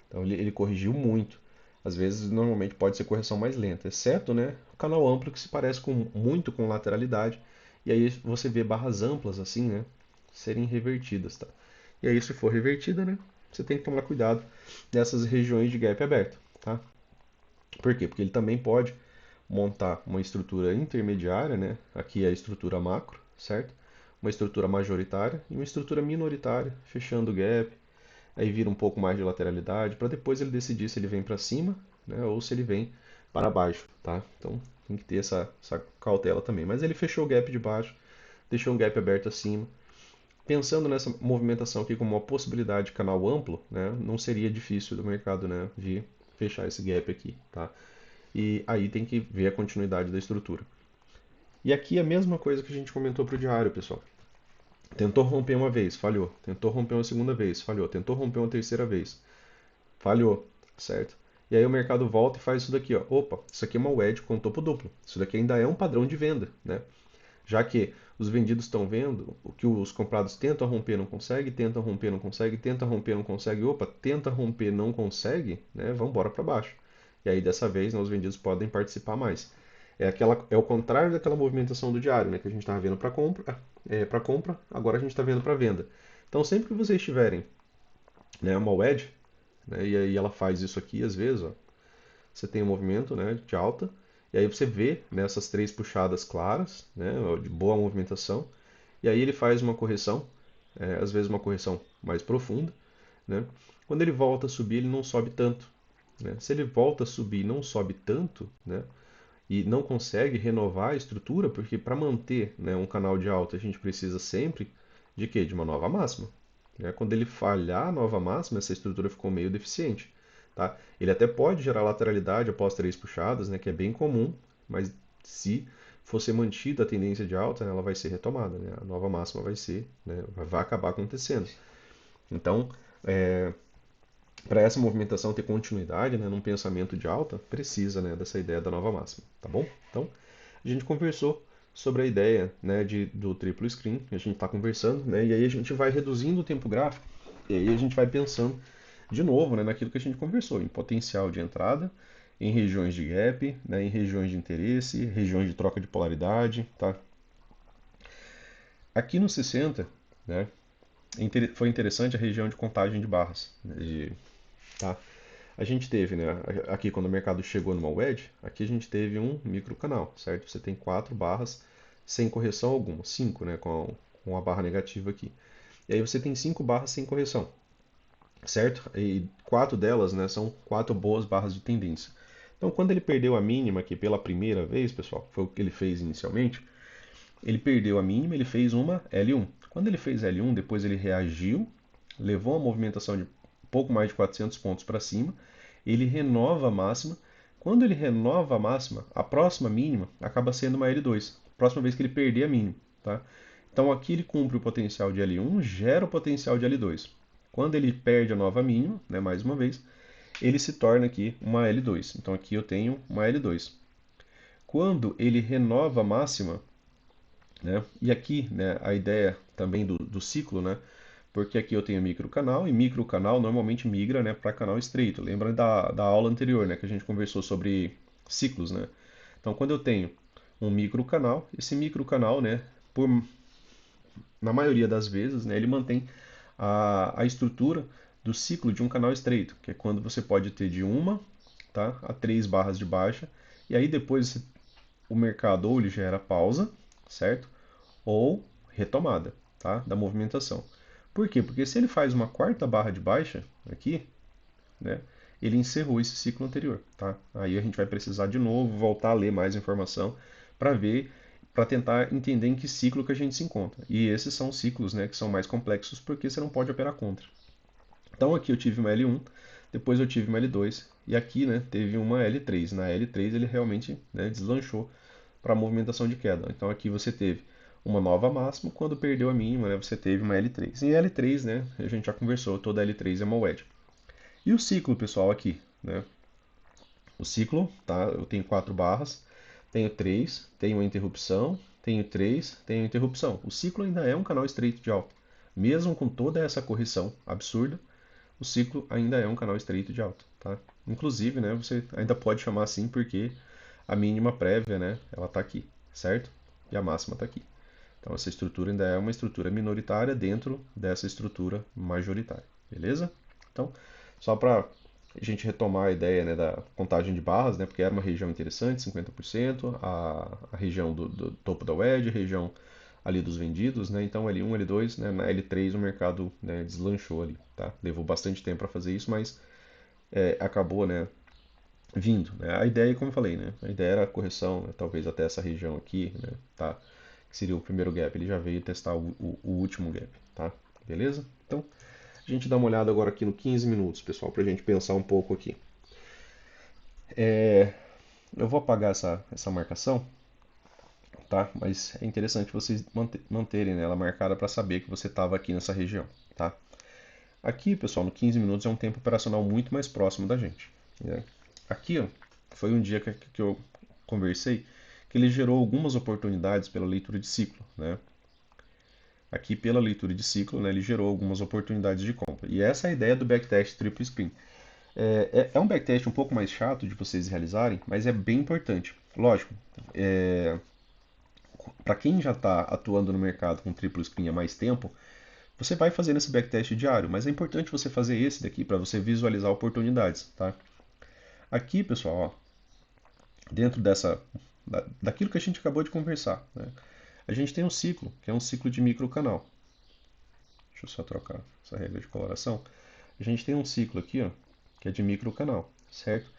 Então ele corrigiu muito. Às vezes, normalmente pode ser correção mais lenta, exceto, né, o canal amplo que se parece muito com lateralidade, e aí você vê barras amplas assim, né, serem revertidas, tá? E aí se for revertida, né, você tem que tomar cuidado nessas regiões de gap aberto, tá? Por quê? Porque ele também pode montar uma estrutura intermediária, né? Aqui é a estrutura macro, certo? Uma estrutura majoritária e uma estrutura minoritária, fechando o gap, aí vira um pouco mais de lateralidade, para depois ele decidir se ele vem para cima, né, ou se ele vem para baixo, tá? Então tem que ter essa cautela também. Mas ele fechou o gap de baixo, deixou um gap aberto acima. Pensando nessa movimentação aqui como uma possibilidade de canal amplo, né, não seria difícil do mercado, né, vir fechar esse gap aqui, tá? E aí tem que ver a continuidade da estrutura. E aqui é a mesma coisa que a gente comentou para o diário, pessoal. Tentou romper uma vez, falhou. Tentou romper uma segunda vez, falhou. Tentou romper uma terceira vez, falhou, certo? E aí o mercado volta e faz isso daqui, ó. Opa, isso aqui é uma wedge com topo duplo. Isso daqui ainda é um padrão de venda, né? Já que os vendidos estão vendo o que os comprados tentam romper, não consegue, tentam romper, não consegue, tentam romper, não consegue, opa, tenta romper, não consegue, né? Vamos embora para baixo. E aí dessa vez, né, os vendidos podem participar mais. É o contrário daquela movimentação do diário, né, que a gente estava vendo para compra, agora a gente está vendo para venda. Então sempre que vocês tiverem, né, uma wedge, né, e aí ela faz isso aqui às vezes, ó, você tem um movimento, né, de alta, e aí você vê nessas três puxadas claras, né, de boa movimentação, e aí ele faz uma correção, às vezes uma correção mais profunda, né? Quando ele volta a subir, ele não sobe tanto, né? Se ele volta a subir e não sobe tanto, né, e não consegue renovar a estrutura, porque para manter, né, um canal de alta a gente precisa sempre de quê? De uma nova máxima. Né? Quando ele falhar a nova máxima, essa estrutura ficou meio deficiente. Tá? Ele até pode gerar lateralidade após três puxadas, né, que é bem comum, mas se for ser mantida a tendência de alta, né, ela vai ser retomada. Né? A nova máxima vai ser, né, vai acabar acontecendo. Então, para essa movimentação ter continuidade, né, num pensamento de alta, precisa, né, dessa ideia da nova máxima, tá bom? Então, a gente conversou sobre a ideia, né, do triplo screen, a gente está conversando, né, e aí a gente vai reduzindo o tempo gráfico, e aí a gente vai pensando de novo, né, naquilo que a gente conversou, em potencial de entrada, em regiões de gap, né, em regiões de interesse, regiões de troca de polaridade, tá? Aqui no 60, né, foi interessante a região de contagem de barras, né, tá? A gente teve, né, aqui quando o mercado chegou numa wedge, aqui a gente teve um microcanal, certo? Você tem quatro barras sem correção alguma, cinco, né, com a barra negativa aqui. E aí você tem cinco barras sem correção, certo? E quatro delas, né, são quatro boas barras de tendência. Então, quando ele perdeu a mínima aqui pela primeira vez, pessoal, foi o que ele fez inicialmente, ele perdeu a mínima, ele fez uma L1. Quando ele fez L1, depois ele reagiu, levou uma movimentação de um pouco mais de 400 pontos para cima, ele renova a máxima. Quando ele renova a máxima, a próxima mínima acaba sendo uma L2, próxima vez que ele perder a mínima. Tá? Então aqui ele cumpre o potencial de L1, gera o potencial de L2. Quando ele perde a nova mínima, né, mais uma vez, ele se torna aqui uma L2. Então aqui eu tenho uma L2. Quando ele renova a máxima, né, e aqui, né, a ideia também do ciclo, né, porque aqui eu tenho microcanal e microcanal normalmente migra, né, para canal estreito. Lembra da aula anterior, né, que a gente conversou sobre ciclos, né? Então, quando eu tenho um microcanal, esse microcanal, né, na maioria das vezes, né, ele mantém a estrutura do ciclo de um canal estreito, que é quando você pode ter de uma, tá, a três barras de baixa, e aí depois o mercado ou ele gera pausa, certo? Ou retomada, tá, da movimentação. Por quê? Porque se ele faz uma quarta barra de baixa aqui, né, ele encerrou esse ciclo anterior, tá? Aí a gente vai precisar de novo voltar a ler mais informação para ver, para tentar entender em que ciclo que a gente se encontra. E esses são ciclos, né, que são mais complexos porque você não pode operar contra. Então aqui eu tive uma L1, depois eu tive uma L2 e aqui, né, teve uma L3. Na L3 ele realmente, né, deslanchou para a movimentação de queda. Então aqui você teve uma nova máxima, quando perdeu a mínima, né, você teve uma L3. E L3, né, a gente já conversou, toda L3 é uma wedge. E o ciclo, pessoal, aqui, né? O ciclo, tá? Eu tenho quatro barras, tenho três, tenho uma interrupção, tenho três, tenho interrupção. O ciclo ainda é um canal estreito de alta. Mesmo com toda essa correção absurda, o ciclo ainda é um canal estreito de alta, tá? Inclusive, né, você ainda pode chamar assim porque a mínima prévia, né, ela está aqui, certo? E a máxima está aqui. Então essa estrutura ainda é uma estrutura minoritária dentro dessa estrutura majoritária, beleza? Então, só para a gente retomar a ideia, né, da contagem de barras, né, porque era uma região interessante, 50%, a região do topo da wedge, a região ali dos vendidos, né, então L1, L2, né, na L3 o mercado, né, deslanchou ali, tá? Levou bastante tempo para fazer isso, mas acabou, né, vindo, né? A ideia, como eu falei, né, a ideia era a correção, né, talvez até essa região aqui, né, tá? Que seria o primeiro gap, ele já veio testar o último gap, tá? Beleza? Então, a gente dá uma olhada agora aqui no 15 minutos, pessoal, para a gente pensar um pouco aqui. Eu vou apagar essa marcação, tá? Mas é interessante vocês manterem, né, ela marcada para saber que você estava aqui nessa região, tá? Aqui, pessoal, no 15 minutos é um tempo operacional muito mais próximo da gente, né? Aqui, ó, foi um dia que eu conversei que ele gerou algumas oportunidades pela leitura de ciclo, né? Aqui, pela leitura de ciclo, né, ele gerou algumas oportunidades de compra. E essa é a ideia do backtest triplo screen. É um backtest um pouco mais chato de vocês realizarem, mas é bem importante. Lógico, para quem já está atuando no mercado com triplo screen há mais tempo, você vai fazendo esse backtest diário, mas é importante você fazer esse daqui para você visualizar oportunidades, tá? Aqui, pessoal, ó, dentro daquilo que a gente acabou de conversar, né, a gente tem um ciclo, que é um ciclo de microcanal. Deixa eu só trocar essa regra de coloração. A gente tem um ciclo aqui, ó, que é de microcanal, certo?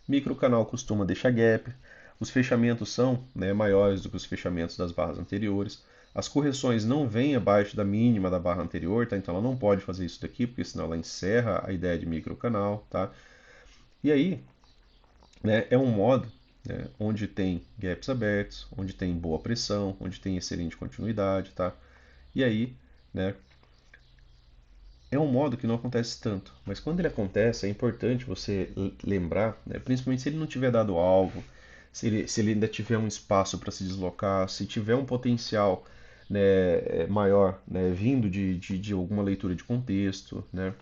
Microcanal costuma deixar gap, os fechamentos são, né, maiores do que os fechamentos das barras anteriores. As correções não vêm abaixo da mínima da barra anterior, tá? Então ela não pode fazer isso daqui, porque senão ela encerra a ideia de microcanal, tá? E aí, né, é um modo, né, onde tem gaps abertos, onde tem boa pressão, onde tem excelente continuidade, tá? E aí, né, é um modo que não acontece tanto, mas quando ele acontece é importante você lembrar, né, principalmente se ele não tiver dado alvo, se ele ainda tiver um espaço para se deslocar, se tiver um potencial, né, maior, né, vindo de alguma leitura de contexto, né.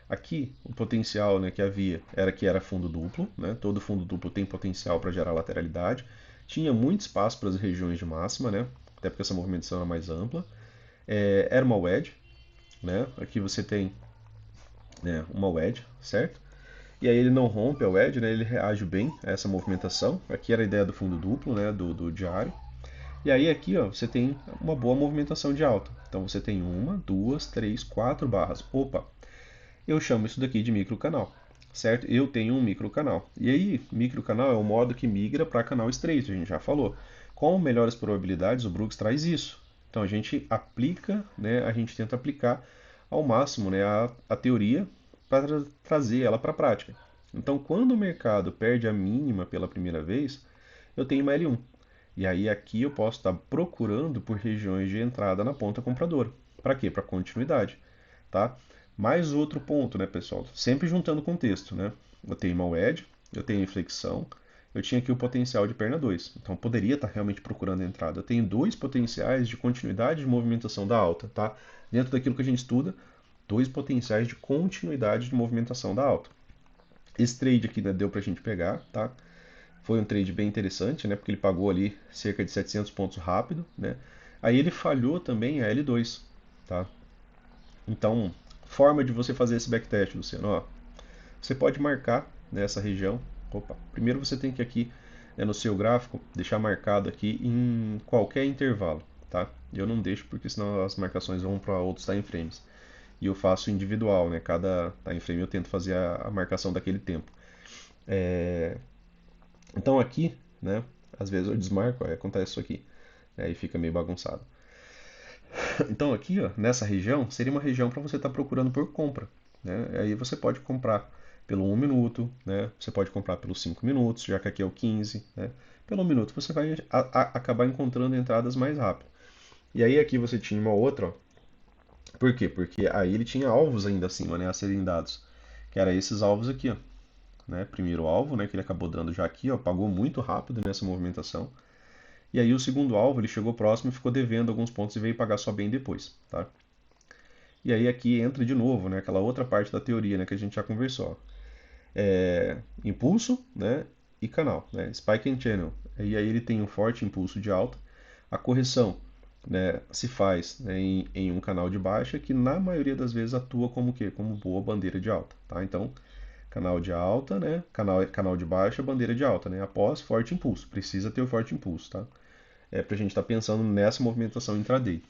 Aqui o potencial, né, que havia era que era fundo duplo, né, todo fundo duplo tem potencial para gerar lateralidade, tinha muito espaço para as regiões de máxima, né, até porque essa movimentação era mais ampla, era uma wedge, né, aqui você tem, né, uma wedge, certo? E aí ele não rompe a wedge, né, ele reage bem a essa movimentação. Aqui era a ideia do fundo duplo, né, do diário. E aí aqui, ó, você tem uma boa movimentação de alta. Então você tem uma, duas, três, quatro barras. Opa, eu chamo isso daqui de microcanal, certo? Eu tenho um microcanal. E aí, microcanal é o modo que migra para canal estreito, a gente já falou. Com melhores probabilidades, o Brooks traz isso. Então a gente aplica, né, a gente tenta aplicar ao máximo, né, a teoria para trazer ela para a prática. Então, quando o mercado perde a mínima pela primeira vez, eu tenho uma L1. E aí aqui eu posso estar procurando por regiões de entrada na ponta compradora. Para quê? Para continuidade, tá? Mais outro ponto, né, pessoal? Sempre juntando contexto, né? Eu tenho uma wedge, eu tenho inflexão, eu tinha aqui o potencial de perna 2. Então eu poderia estar realmente procurando a entrada. Eu tenho dois potenciais de continuidade de movimentação da alta, tá? Dentro daquilo que a gente estuda, dois potenciais de continuidade de movimentação da alta. Esse trade aqui, né, deu para a gente pegar, tá? Foi um trade bem interessante, né? Porque ele pagou ali cerca de 700 pontos rápido, né? Aí ele falhou também a L2, tá? Então, forma de você fazer esse backtest, Luciano, ó, você pode marcar nessa região. Opa, primeiro você tem que aqui, né, no seu gráfico deixar marcado aqui em qualquer intervalo, tá? Eu não deixo porque senão as marcações vão para outros time frames. E eu faço individual, né? Cada time frame eu tento fazer a marcação daquele tempo. Então aqui, né? Às vezes eu desmarco, aí acontece isso aqui. Aí fica meio bagunçado. Então aqui, ó, nessa região, seria uma região para você estar procurando por compra, né? Aí você pode comprar pelo 1 minuto, né? Você pode comprar pelos 5 minutos, já que aqui é o 15, né? Pelo 1 minuto você vai acabar encontrando entradas mais rápido. E aí aqui você tinha uma outra, ó. Por quê? Porque aí ele tinha alvos ainda acima, né, a serem dados, que era esses alvos aqui, ó, né? Primeiro alvo, né, que ele acabou dando já aqui, ó, pagou muito rápido nessa movimentação. E aí o segundo alvo, ele chegou próximo e ficou devendo alguns pontos e veio pagar só bem depois, tá? E aí aqui entra de novo, né, aquela outra parte da teoria, né, que a gente já conversou. impulso, né, e canal, né, spike and channel. E aí ele tem um forte impulso de alta. A correção, né, se faz, né, em um canal de baixa que na maioria das vezes atua como quê? Como boa bandeira de alta, tá? Então, canal de alta, né, canal de baixa, bandeira de alta, né, após forte impulso. Precisa ter o forte impulso, tá? É para a gente estar pensando nessa movimentação intraday.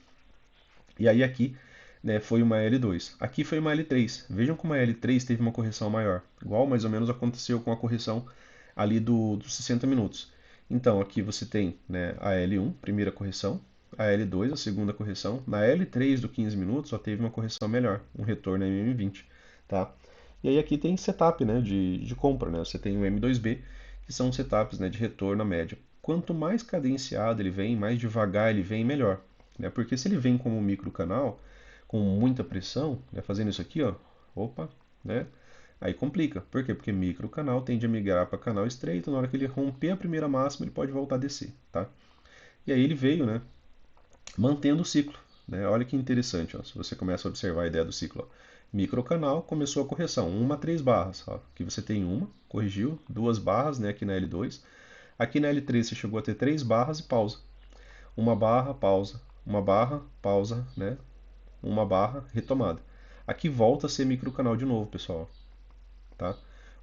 E aí aqui, né, foi uma L2. Aqui foi uma L3. Vejam como a L3 teve uma correção maior. Igual mais ou menos aconteceu com a correção ali dos 60 minutos. Então aqui você tem, né, a L1, primeira correção, a L2, a segunda correção. Na L3 do 15 minutos só teve uma correção melhor, um retorno MM20, tá? E aí aqui tem setup, né, de compra, né? Você tem o M2B, que são setups, né, de retorno à média. Quanto mais cadenciado ele vem, mais devagar ele vem, melhor, né? Porque se ele vem como um microcanal, com muita pressão, né, fazendo isso aqui, ó, opa, né? Aí complica. Por quê? Porque microcanal tende a migrar para canal estreito, na hora que ele romper a primeira máxima, ele pode voltar a descer, tá? E aí ele veio, né, mantendo o ciclo, né? Olha que interessante, ó, se você começa a observar a ideia do ciclo, ó. Microcanal começou a correção, 1 a 3 barras, ó. Aqui você tem uma, corrigiu, 2 barras, né, aqui na L2. Aqui na L3 você chegou a ter 3 barras e pausa. Uma barra, pausa, uma barra, pausa, né? Uma barra, retomada. Aqui volta a ser microcanal de novo, pessoal, tá?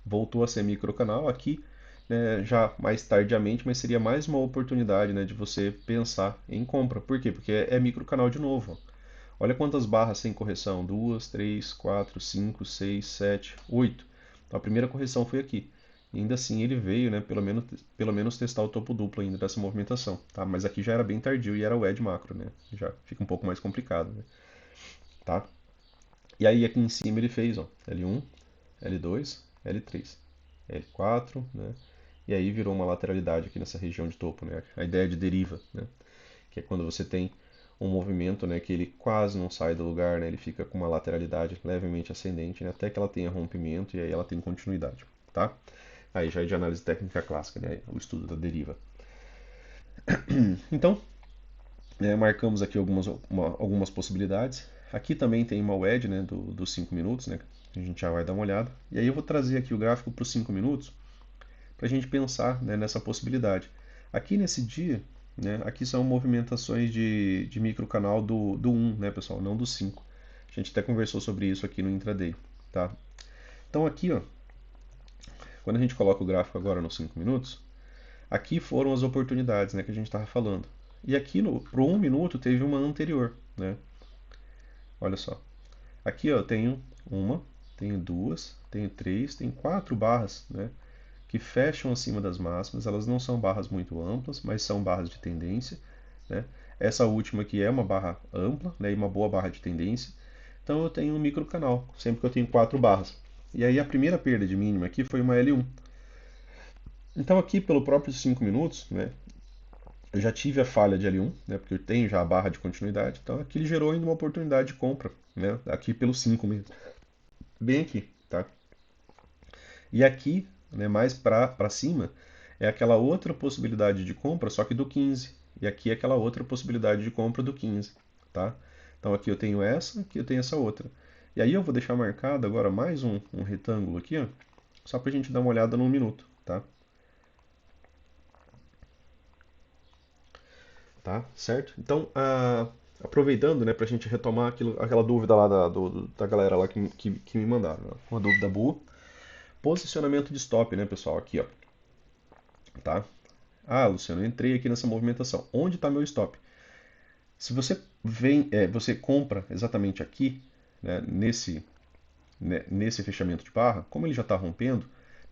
Voltou a ser microcanal aqui, né, já mais tardiamente, mas seria mais uma oportunidade, né, de você pensar em compra. Por quê? Porque é microcanal de novo. Ó. Olha quantas barras sem correção: 2, 3, 4, 5, 6, 7, 8. Então, a primeira correção foi aqui. E ainda assim ele veio, né, pelo menos testar o topo duplo ainda dessa movimentação, tá? Mas aqui já era bem tardio e era o edge macro, né? Já fica um pouco mais complicado, né? Tá? E aí aqui em cima ele fez, ó, L1, L2, L3, L4, né? E aí virou uma lateralidade aqui nessa região de topo, né? A ideia de deriva, né? Que é quando você tem um movimento, né, que ele quase não sai do lugar, né? Ele fica com uma lateralidade levemente ascendente, né, até que ela tenha rompimento e aí ela tem continuidade, tá? Aí já é de análise técnica clássica, né? O estudo da deriva. Então, marcamos aqui algumas possibilidades. Aqui também tem uma wedge, né, dos 5 minutos, né? A gente já vai dar uma olhada. E aí eu vou trazer aqui o gráfico para os 5 minutos para a gente pensar, né, nessa possibilidade. Aqui nesse dia, né, aqui são movimentações de microcanal do 1, né, pessoal, não do 5. A gente até conversou sobre isso aqui no intraday, tá? Então aqui, ó, quando a gente coloca o gráfico agora nos 5 minutos, aqui foram as oportunidades, né, que a gente estava falando. E aqui para o 1 minuto teve uma anterior, né? Olha só. Aqui, ó, tenho uma, tenho duas, tenho três, tenho quatro barras, né? Que fecham acima das máximas. Elas não são barras muito amplas, mas são barras de tendência, né? Essa última aqui é uma barra ampla, né? E uma boa barra de tendência. Então eu tenho um microcanal, sempre que eu tenho quatro barras. E aí a primeira perda de mínima aqui foi uma L1. Então aqui pelo próprio 5 minutos, né? Eu já tive a falha de L1, né? Porque eu tenho já a barra de continuidade. Então aqui ele gerou ainda uma oportunidade de compra, né? Aqui pelo 5 mesmo. Bem aqui, tá? E aqui, né, mais para cima, é aquela outra possibilidade de compra, só que do 15. E aqui é aquela outra possibilidade de compra do 15, tá? Então aqui eu tenho essa, aqui eu tenho essa outra. E aí eu vou deixar marcado agora mais um retângulo aqui, ó, só para a gente dar uma olhada num minuto, tá? Tá, certo? Então, aproveitando, né, para a gente retomar aquela dúvida lá da galera lá que me mandaram, né? Uma dúvida boa. Posicionamento de stop, né, pessoal? Aqui, ó, tá? Ah, Luciano, eu entrei aqui nessa movimentação. Onde está meu stop? Se você você compra exatamente aqui, né, nesse fechamento de barra, como ele já está rompendo,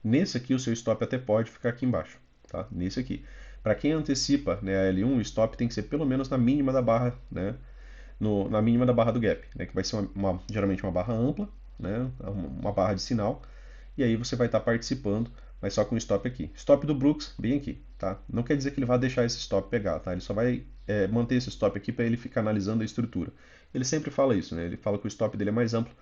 nesse aqui o seu stop até pode ficar aqui embaixo, tá? Nesse aqui. Para quem antecipa, né, a L1, o stop tem que ser pelo menos na mínima da barra, né, na mínima da barra do gap, né, que vai ser geralmente uma barra ampla, né, uma barra de sinal, e aí você vai estar participando, mas só com o stop aqui. Stop do Brooks, bem aqui, tá? Não quer dizer que ele vai deixar esse stop pegar, tá? Ele só vai manter esse stop aqui para ele ficar analisando a estrutura. Ele sempre fala isso, né? Ele fala que o stop dele é mais amplo,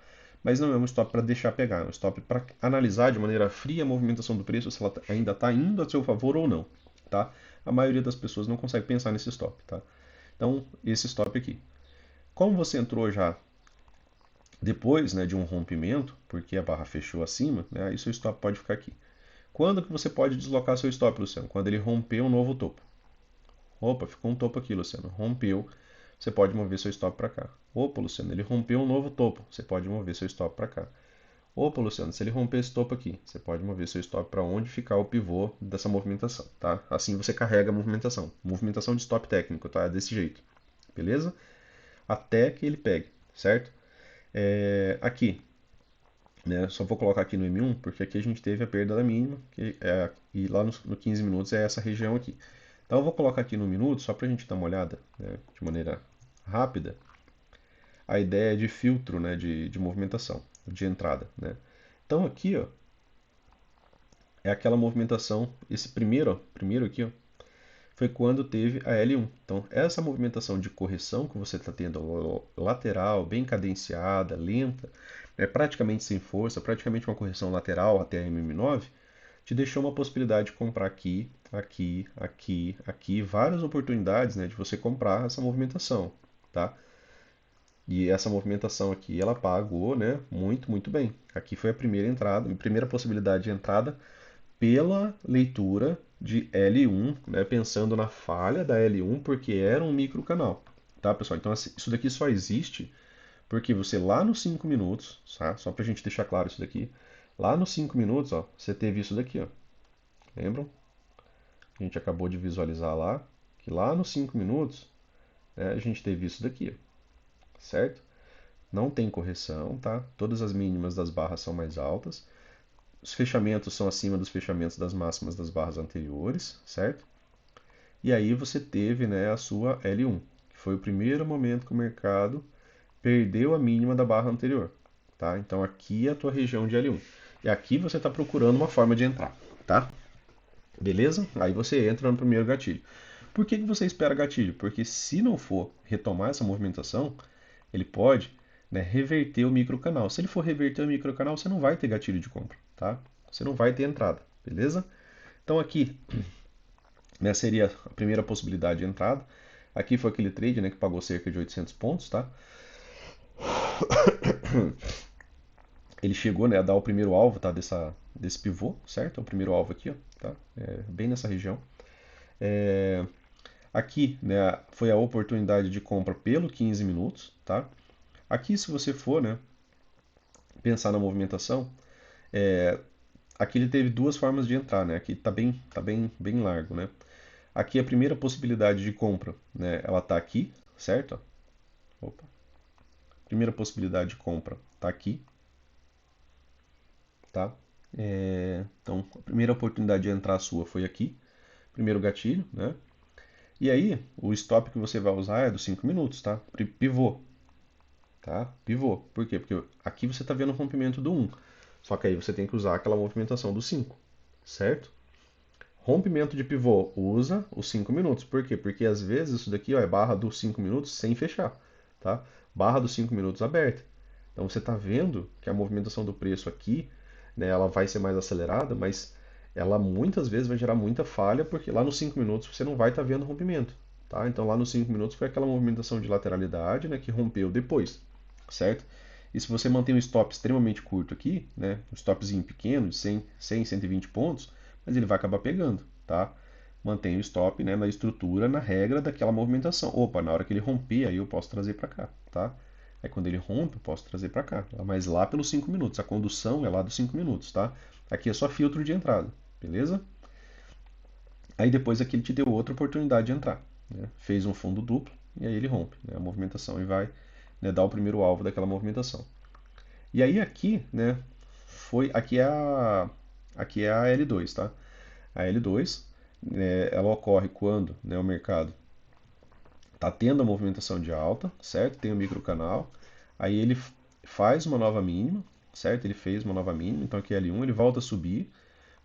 mas não é um stop para deixar pegar, é um stop para analisar de maneira fria a movimentação do preço, se ela ainda está indo a seu favor ou não, tá? A maioria das pessoas não consegue pensar nesse stop, tá? Então, esse stop aqui. Como você entrou já Depois, né, de um rompimento, porque a barra fechou acima, né, aí seu stop pode ficar aqui. Quando que você pode deslocar seu stop, Luciano? Quando ele romper um novo topo. Opa, ficou um topo aqui, Luciano. Rompeu. Você pode mover seu stop para cá. Opa, Luciano, ele rompeu um novo topo. Você pode mover seu stop para cá. Opa, Luciano, se ele romper esse topo aqui, você pode mover seu stop para onde ficar o pivô dessa movimentação, tá? Assim você carrega a movimentação. Movimentação de stop técnico, tá? Desse jeito. Beleza? Até que ele pegue, certo? Aqui, né? Só vou colocar aqui no M1, porque aqui a gente teve a perda da mínima, e lá no 15 minutos é essa região aqui. Então eu vou colocar aqui no minuto, só para a gente dar uma olhada, né, de maneira rápida, a ideia de filtro, né, de movimentação, de entrada. Né? Então aqui ó, é aquela movimentação, esse primeiro aqui, ó, foi quando teve a L1. Então essa movimentação de correção que você está tendo lateral, bem cadenciada, lenta, praticamente sem força, praticamente uma correção lateral até a MM9, te deixou uma possibilidade de comprar aqui, aqui, aqui, aqui, várias oportunidades, né, de você comprar essa movimentação, tá? E essa movimentação aqui, ela pagou, né, muito, muito bem. Aqui foi a primeira entrada, a primeira possibilidade de entrada pela leitura de L1, né, pensando na falha da L1, porque era um microcanal, tá, pessoal? Então isso daqui só existe porque você lá nos 5 minutos, tá? Só pra gente deixar claro isso daqui, lá nos 5 minutos, ó, você teve isso daqui, ó. Lembram? A gente acabou de visualizar lá, que lá nos 5 minutos, né, a gente teve isso daqui, certo? Não tem correção, tá? Todas as mínimas das barras são mais altas. Os fechamentos são acima dos fechamentos das máximas das barras anteriores, certo? E aí você teve, né, a sua L1, que foi o primeiro momento que o mercado perdeu a mínima da barra anterior, tá? Então aqui é a tua região de L1. E aqui você está procurando uma forma de entrar, tá? Beleza? Aí você entra no primeiro gatilho. Por que que você espera gatilho? Porque se não for retomar essa movimentação, ele pode, né, reverter o microcanal. Se ele for reverter o microcanal, você não vai ter gatilho de compra, tá? Você não vai ter entrada, beleza? Então aqui, né, seria a primeira possibilidade de entrada. Aqui foi aquele trade, né, que pagou cerca de 800 pontos, tá? Ele chegou, né, a dar o primeiro alvo, tá, desse pivô, certo? É o primeiro alvo aqui, ó, tá? Bem nessa região. É, Aqui, né, foi a oportunidade de compra pelo 15 minutos, tá? Aqui, se você for, né, pensar na movimentação, aqui ele teve duas formas de entrar, né? Aqui bem largo, né? Aqui a primeira possibilidade de compra, né, ela tá aqui, certo? Opa. Primeira possibilidade de compra tá aqui, tá? Então, a primeira oportunidade de entrar sua foi aqui, primeiro gatilho, né? E aí, o stop que você vai usar é dos 5 minutos, tá? Pivô, tá? Pivô. Por quê? Porque aqui você está vendo o rompimento do 1. Só que aí você tem que usar aquela movimentação do 5, certo? Rompimento de pivô, usa os 5 minutos. Por quê? Porque às vezes isso daqui ó, é barra dos 5 minutos sem fechar, tá? Barra dos 5 minutos aberta. Então você está vendo que a movimentação do preço aqui, né, ela vai ser mais acelerada, mas ela muitas vezes vai gerar muita falha, porque lá nos 5 minutos você não vai estar vendo rompimento. Tá? Então lá nos 5 minutos foi aquela movimentação de lateralidade, né, que rompeu depois, certo? E se você mantém um stop extremamente curto aqui, né, um stopzinho pequeno, de 120 pontos, mas ele vai acabar pegando, tá? Mantém o stop, né, na estrutura, na regra daquela movimentação. Opa, na hora que ele romper, aí eu posso trazer para cá, tá? Aí quando ele rompe, eu posso trazer para cá, mas lá pelos 5 minutos. A condução é lá dos 5 minutos, tá? Aqui é só filtro de entrada, beleza? Aí depois aqui ele te deu outra oportunidade de entrar, né? Fez um fundo duplo e aí ele rompe, né, a movimentação e vai, né, dar o primeiro alvo daquela movimentação. E aí aqui, né, aqui é a L2, tá? A L2, né, ela ocorre quando, né, o mercado está tendo a movimentação de alta, certo? Tem o microcanal, aí ele faz uma nova mínima, certo? Ele fez uma nova mínima, então aqui é L1, ele volta a subir.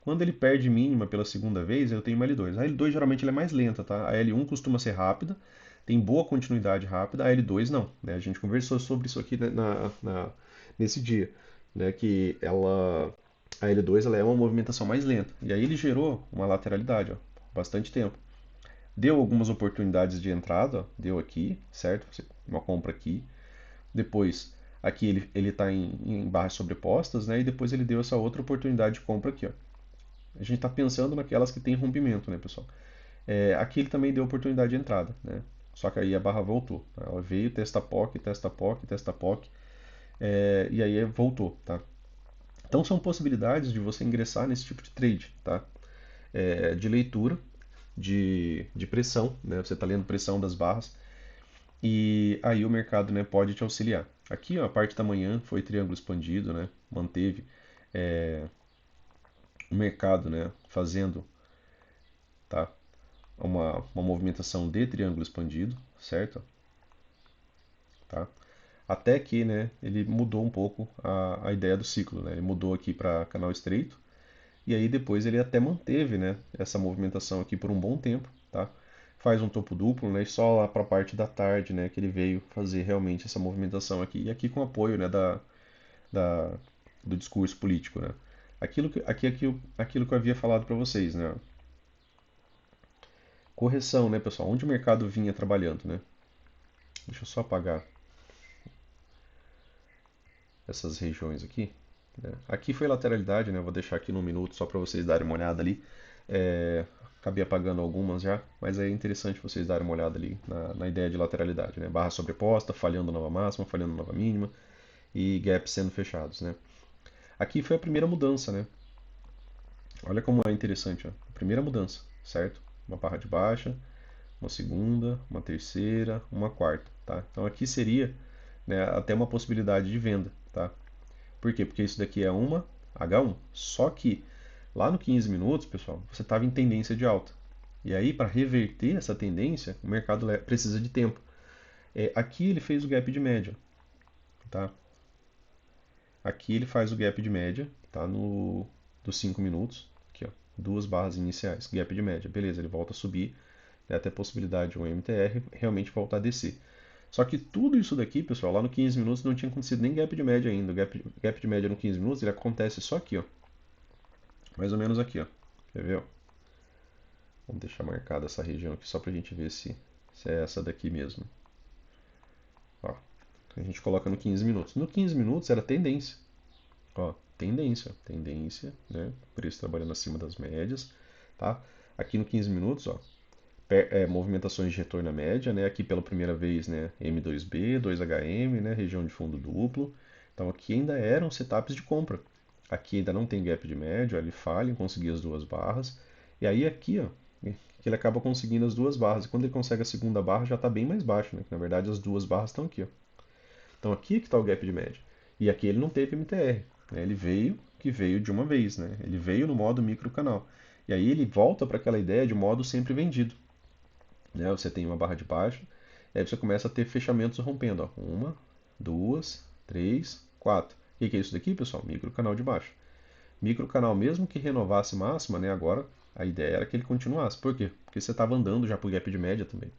Quando ele perde mínima pela segunda vez, eu tenho uma L2. A L2 geralmente ela é mais lenta, tá? A L1 costuma ser rápida, tem boa continuidade rápida, a L2 não, né? A gente conversou sobre isso aqui nesse dia, né? Que a L2 ela é uma movimentação mais lenta. E aí ele gerou uma lateralidade, ó, bastante tempo. Deu algumas oportunidades de entrada, ó, deu aqui, certo? Uma compra aqui. Depois, Aqui ele está em barras sobrepostas, né? E depois ele deu essa outra oportunidade de compra aqui, ó. A gente está pensando naquelas que tem rompimento, né, pessoal? Aqui ele também deu oportunidade de entrada, né? Só que aí a barra voltou, tá? Ela veio, testa POC, testa POC, testa POC, e aí voltou, tá? Então são possibilidades de você ingressar nesse tipo de trade, tá? De leitura, de pressão, né? Você está lendo pressão das barras e aí o mercado, né, pode te auxiliar. Aqui, ó, a parte da manhã foi triângulo expandido, né? Manteve o mercado, né, fazendo, tá? Uma movimentação de triângulo expandido, certo? Tá? Até que, né, ele mudou um pouco a ideia do ciclo, né? Ele mudou aqui para canal estreito e aí depois ele até manteve, né, essa movimentação aqui por um bom tempo, tá? Faz um topo duplo, né, e só lá para a parte da tarde, né, que ele veio fazer realmente essa movimentação aqui e aqui com apoio, né, da do discurso político, né? Aquilo que eu havia falado para vocês, né? Correção, né, pessoal? Onde o mercado vinha trabalhando, né? Deixa eu só apagar essas regiões aqui, né? Aqui foi lateralidade, né? Eu vou deixar aqui no minuto só para vocês darem uma olhada ali. Acabei apagando algumas já, mas é interessante vocês darem uma olhada ali na ideia de lateralidade, né? Barra sobreposta, falhando nova máxima, falhando nova mínima e gaps sendo fechados, né? Aqui foi a primeira mudança, né? Olha como é interessante, ó. A primeira mudança, certo? Uma barra de baixa, uma segunda, uma terceira, uma quarta, tá? Então aqui seria, né, até uma possibilidade de venda, tá? Por quê? Porque isso daqui é uma H1. Só que lá no 15 minutos, pessoal, você estava em tendência de alta. E aí, para reverter essa tendência, o mercado precisa de tempo. Aqui ele fez o gap de média, tá? Aqui ele faz o gap de média, tá? Dos 5 minutos. Aqui, ó, duas barras iniciais, gap de média. Beleza, ele volta a subir, né, até a possibilidade de um MTR realmente voltar a descer. Só que tudo isso daqui, pessoal, lá no 15 minutos não tinha acontecido nem gap de média ainda. O gap de média no 15 minutos ele acontece só aqui, ó. Mais ou menos aqui, ó. Quer ver, ó? Vamos deixar marcada essa região aqui só pra gente ver se é essa daqui mesmo. Ó, a gente coloca no 15 minutos. No 15 minutos era tendência. Ó, tendência, né? Preço trabalhando acima das médias, tá? Aqui no 15 minutos, ó, movimentações de retorno à média, né? Aqui pela primeira vez, né? M2B, 2HM, né? Região de fundo duplo. Então aqui ainda eram setups de compra. Aqui ainda não tem gap de média, ó, ele falha em conseguir as duas barras. E aí aqui, ó, que ele acaba conseguindo as duas barras. E quando ele consegue a segunda barra já está bem mais baixo, né? Que na verdade as duas barras estão aqui, ó. Então aqui que está o gap de média. E aqui ele não teve MTR, né? Ele veio de uma vez, né? Ele veio no modo micro canal. E aí ele volta para aquela ideia de modo sempre vendido, né? Você tem uma barra de baixo, e aí você começa a ter fechamentos rompendo, ó. Uma, duas, três, quatro. O que é isso daqui, pessoal? Micro canal de baixo. Micro canal, mesmo que renovasse máxima, né? Agora a ideia era que ele continuasse. Por quê? Porque você estava andando já para o gap de média também.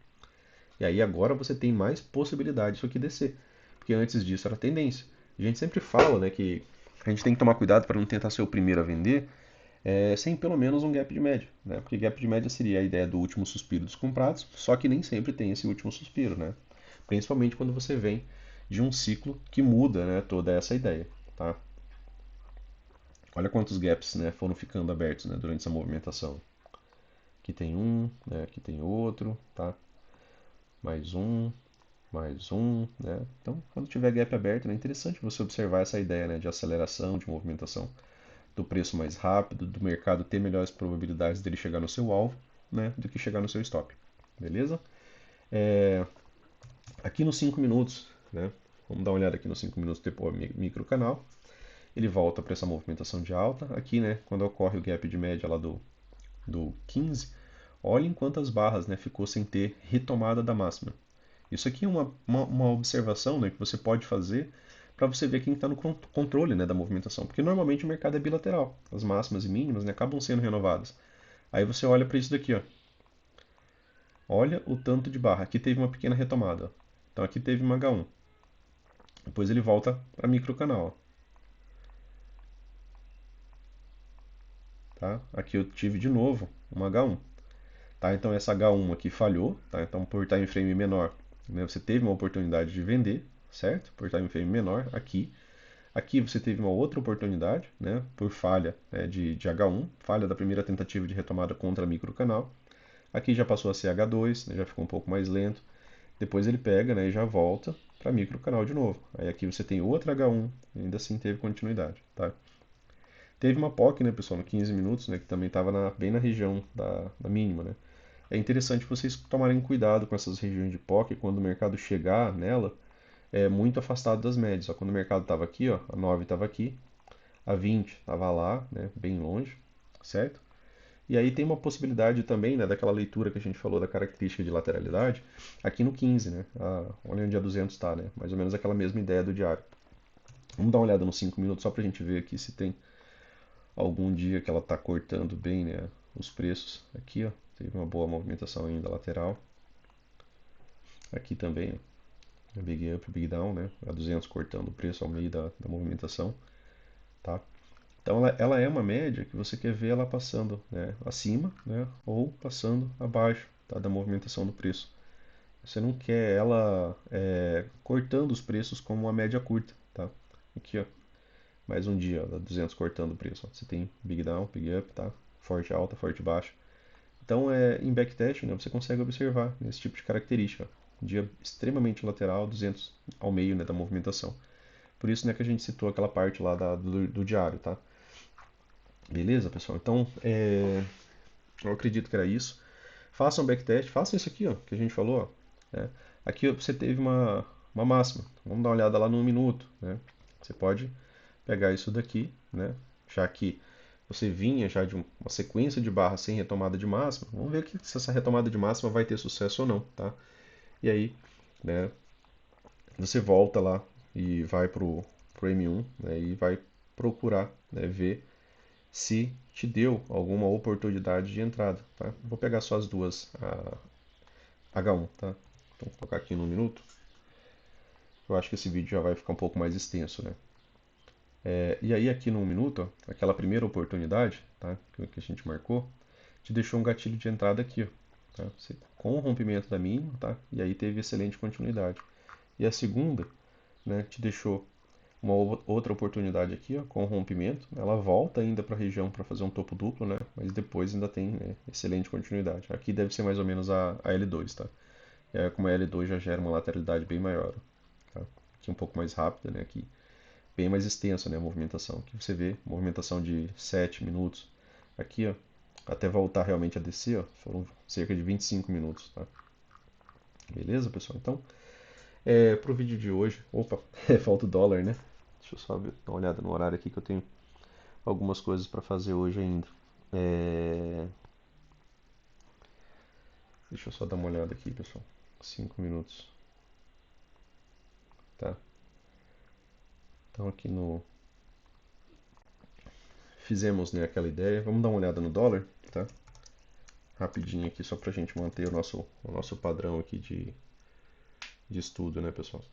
E aí agora você tem mais possibilidade disso aqui descer. Porque antes disso era tendência. A gente sempre fala, né, que a gente tem que tomar cuidado para não tentar ser o primeiro a vender sem pelo menos um gap de média, né? Porque gap de média seria a ideia do último suspiro dos comprados, só que nem sempre tem esse último suspiro, né? Principalmente quando você vem de um ciclo que muda, né, toda essa ideia, tá? Olha quantos gaps, né, foram ficando abertos, né, durante essa movimentação. Aqui tem um, né, aqui tem outro, tá? Mais um, mais um, né? Então, quando tiver gap aberto, né, é interessante você observar essa ideia, né, de aceleração, de movimentação do preço mais rápido, do mercado ter melhores probabilidades dele chegar no seu alvo, né, do que chegar no seu stop. Beleza? Aqui nos 5 minutos, né, vamos dar uma olhada aqui nos 5 minutos depois micro canal. Ele volta para essa movimentação de alta. Aqui, né, quando ocorre o gap de média lá do 15, olhem quantas barras, né, ficou sem ter retomada da máxima. Isso aqui é uma observação, né, que você pode fazer para você ver quem está no controle, né, da movimentação. Porque normalmente o mercado é bilateral. As máximas e mínimas, né, acabam sendo renovadas. Aí você olha para isso daqui, ó. Olha o tanto de barra. Aqui teve uma pequena retomada. Ó. Então aqui teve uma H1. Depois ele volta para microcanal. Tá? Aqui eu tive de novo uma H1. Tá? Então essa H1 aqui falhou. Tá? Então por time frame menor, né, você teve uma oportunidade de vender. certo? Por time frame menor aqui. Aqui você teve uma outra oportunidade, né, por falha, né, de H1, falha da primeira tentativa de retomada contra microcanal. Aqui já passou a ser H2, né, já ficou um pouco mais lento. Depois ele pega, né, e já volta para microcanal de novo. Aí aqui você tem outra H1, ainda assim teve continuidade, tá? Teve uma POC, né, pessoal, no 15 minutos, né, que também estava bem na região da mínima, né? É interessante vocês tomarem cuidado com essas regiões de POC quando o mercado chegar nela, é muito afastado das médias. Ó, quando o mercado estava aqui, ó, a 9 estava aqui, a 20 estava lá, né, bem longe, certo? E aí tem uma possibilidade também, né, daquela leitura que a gente falou da característica de lateralidade, aqui no 15, né? Olha onde a 200 está, né? Mais ou menos aquela mesma ideia do diário. Vamos dar uma olhada nos 5 minutos só para a gente ver aqui se tem algum dia que ela está cortando bem, né, os preços. Aqui, ó, teve uma boa movimentação ainda lateral. Aqui também, ó, Big Up, Big Down, né? A 200 cortando o preço ao meio da movimentação, tá? Então ela é uma média que você quer ver ela passando, né, acima, né, ou passando abaixo, tá, da movimentação do preço. Você não quer ela cortando os preços como uma média curta, tá? Aqui, ó, mais um dia, ó, da 200 cortando o preço. Ó. Você tem Big Down, Big Up, tá? Forte alta, forte baixa. Então, em backtest, né, você consegue observar esse tipo de característica. Ó. Um dia extremamente lateral, 200 ao meio, né, da movimentação. Por isso, né, que a gente citou aquela parte lá do diário, tá? Beleza, pessoal? Então, eu acredito que era isso. Façam um backtest, façam isso aqui, ó, que a gente falou. Ó, né? Aqui você teve uma máxima. Vamos dar uma olhada lá no minuto. Né? Você pode pegar isso daqui, né? Já que você vinha já de uma sequência de barras sem retomada de máxima. Vamos ver aqui se essa retomada de máxima vai ter sucesso ou não, tá? E aí, né, você volta lá e vai pro M1, né, e vai procurar, né, ver se te deu alguma oportunidade de entrada, tá? Vou pegar só as duas, a H1, tá? Então, vou colocar aqui no minuto. Eu acho que esse vídeo já vai ficar um pouco mais extenso, né? E aí aqui no minuto, ó, aquela primeira oportunidade, tá? Que a gente marcou, te deixou um gatilho de entrada aqui, ó, tá? Com o rompimento da mínima, tá? E aí teve excelente continuidade. E a segunda, né, te deixou uma outra oportunidade aqui, ó, com o rompimento. Ela volta ainda para a região para fazer um topo duplo, né? Mas depois ainda tem, né, excelente continuidade. Aqui deve ser mais ou menos a L2, tá? Como a L2 já gera uma lateralidade bem maior, tá? Aqui um pouco mais rápida, né? Aqui bem mais extensa, né, a movimentação. Aqui você vê movimentação de 7 minutos. Aqui, ó, até voltar realmente a descer, ó, foram cerca de 25 minutos, tá? Beleza, pessoal? Então, pro vídeo de hoje, opa, falta o dólar, né? Deixa eu só dar uma olhada no horário aqui que eu tenho algumas coisas para fazer hoje ainda. É, Deixa eu só dar uma olhada aqui, pessoal. 5 minutos, tá? Então aqui no fizemos, né, aquela ideia. Vamos dar uma olhada no dólar, tá? Rapidinho aqui só para a gente manter o nosso padrão aqui de estudo, né, pessoal?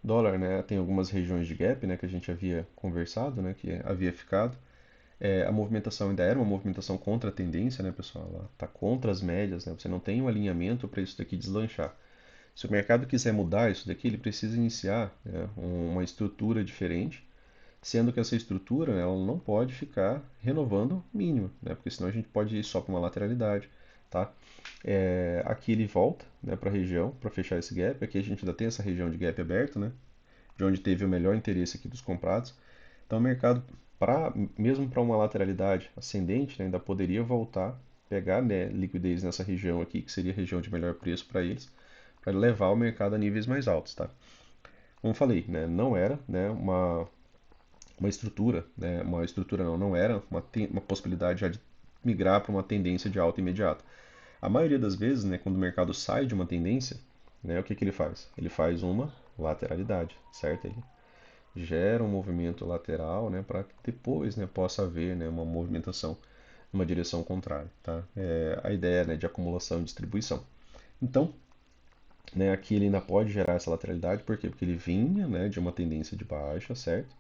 Dólar, né, tem algumas regiões de gap, né, que a gente havia conversado, né, que havia ficado. A movimentação ainda era uma movimentação contra a tendência, né, pessoal? Ela está contra as médias, né? Você não tem um alinhamento para isso daqui deslanchar. Se o mercado quiser mudar isso daqui, ele precisa iniciar, né, uma estrutura diferente, sendo que essa estrutura, né, ela não pode ficar renovando mínimo, né, porque senão a gente pode ir só para uma lateralidade, tá? Aqui ele volta, né, para a região para fechar esse gap. Aqui a gente ainda tem essa região de gap aberto, né, de onde teve o melhor interesse aqui dos comprados. Então o mercado, mesmo para uma lateralidade ascendente, né, ainda poderia voltar, pegar, né, liquidez nessa região aqui, que seria a região de melhor preço para eles, para levar o mercado a níveis mais altos, tá? Como eu falei, né, não era, né, uma estrutura, né, uma estrutura não era uma possibilidade já de migrar para uma tendência de alta imediata. A maioria das vezes, né, quando o mercado sai de uma tendência, né, o que ele faz? Ele faz uma lateralidade, certo? Ele gera um movimento lateral, né, para que depois, né, possa haver, né, uma movimentação numa direção contrária, tá? A ideia, né, de acumulação e distribuição. Então, né, aqui ele ainda pode gerar essa lateralidade, por quê? Porque ele vinha, né, de uma tendência de baixa, certo?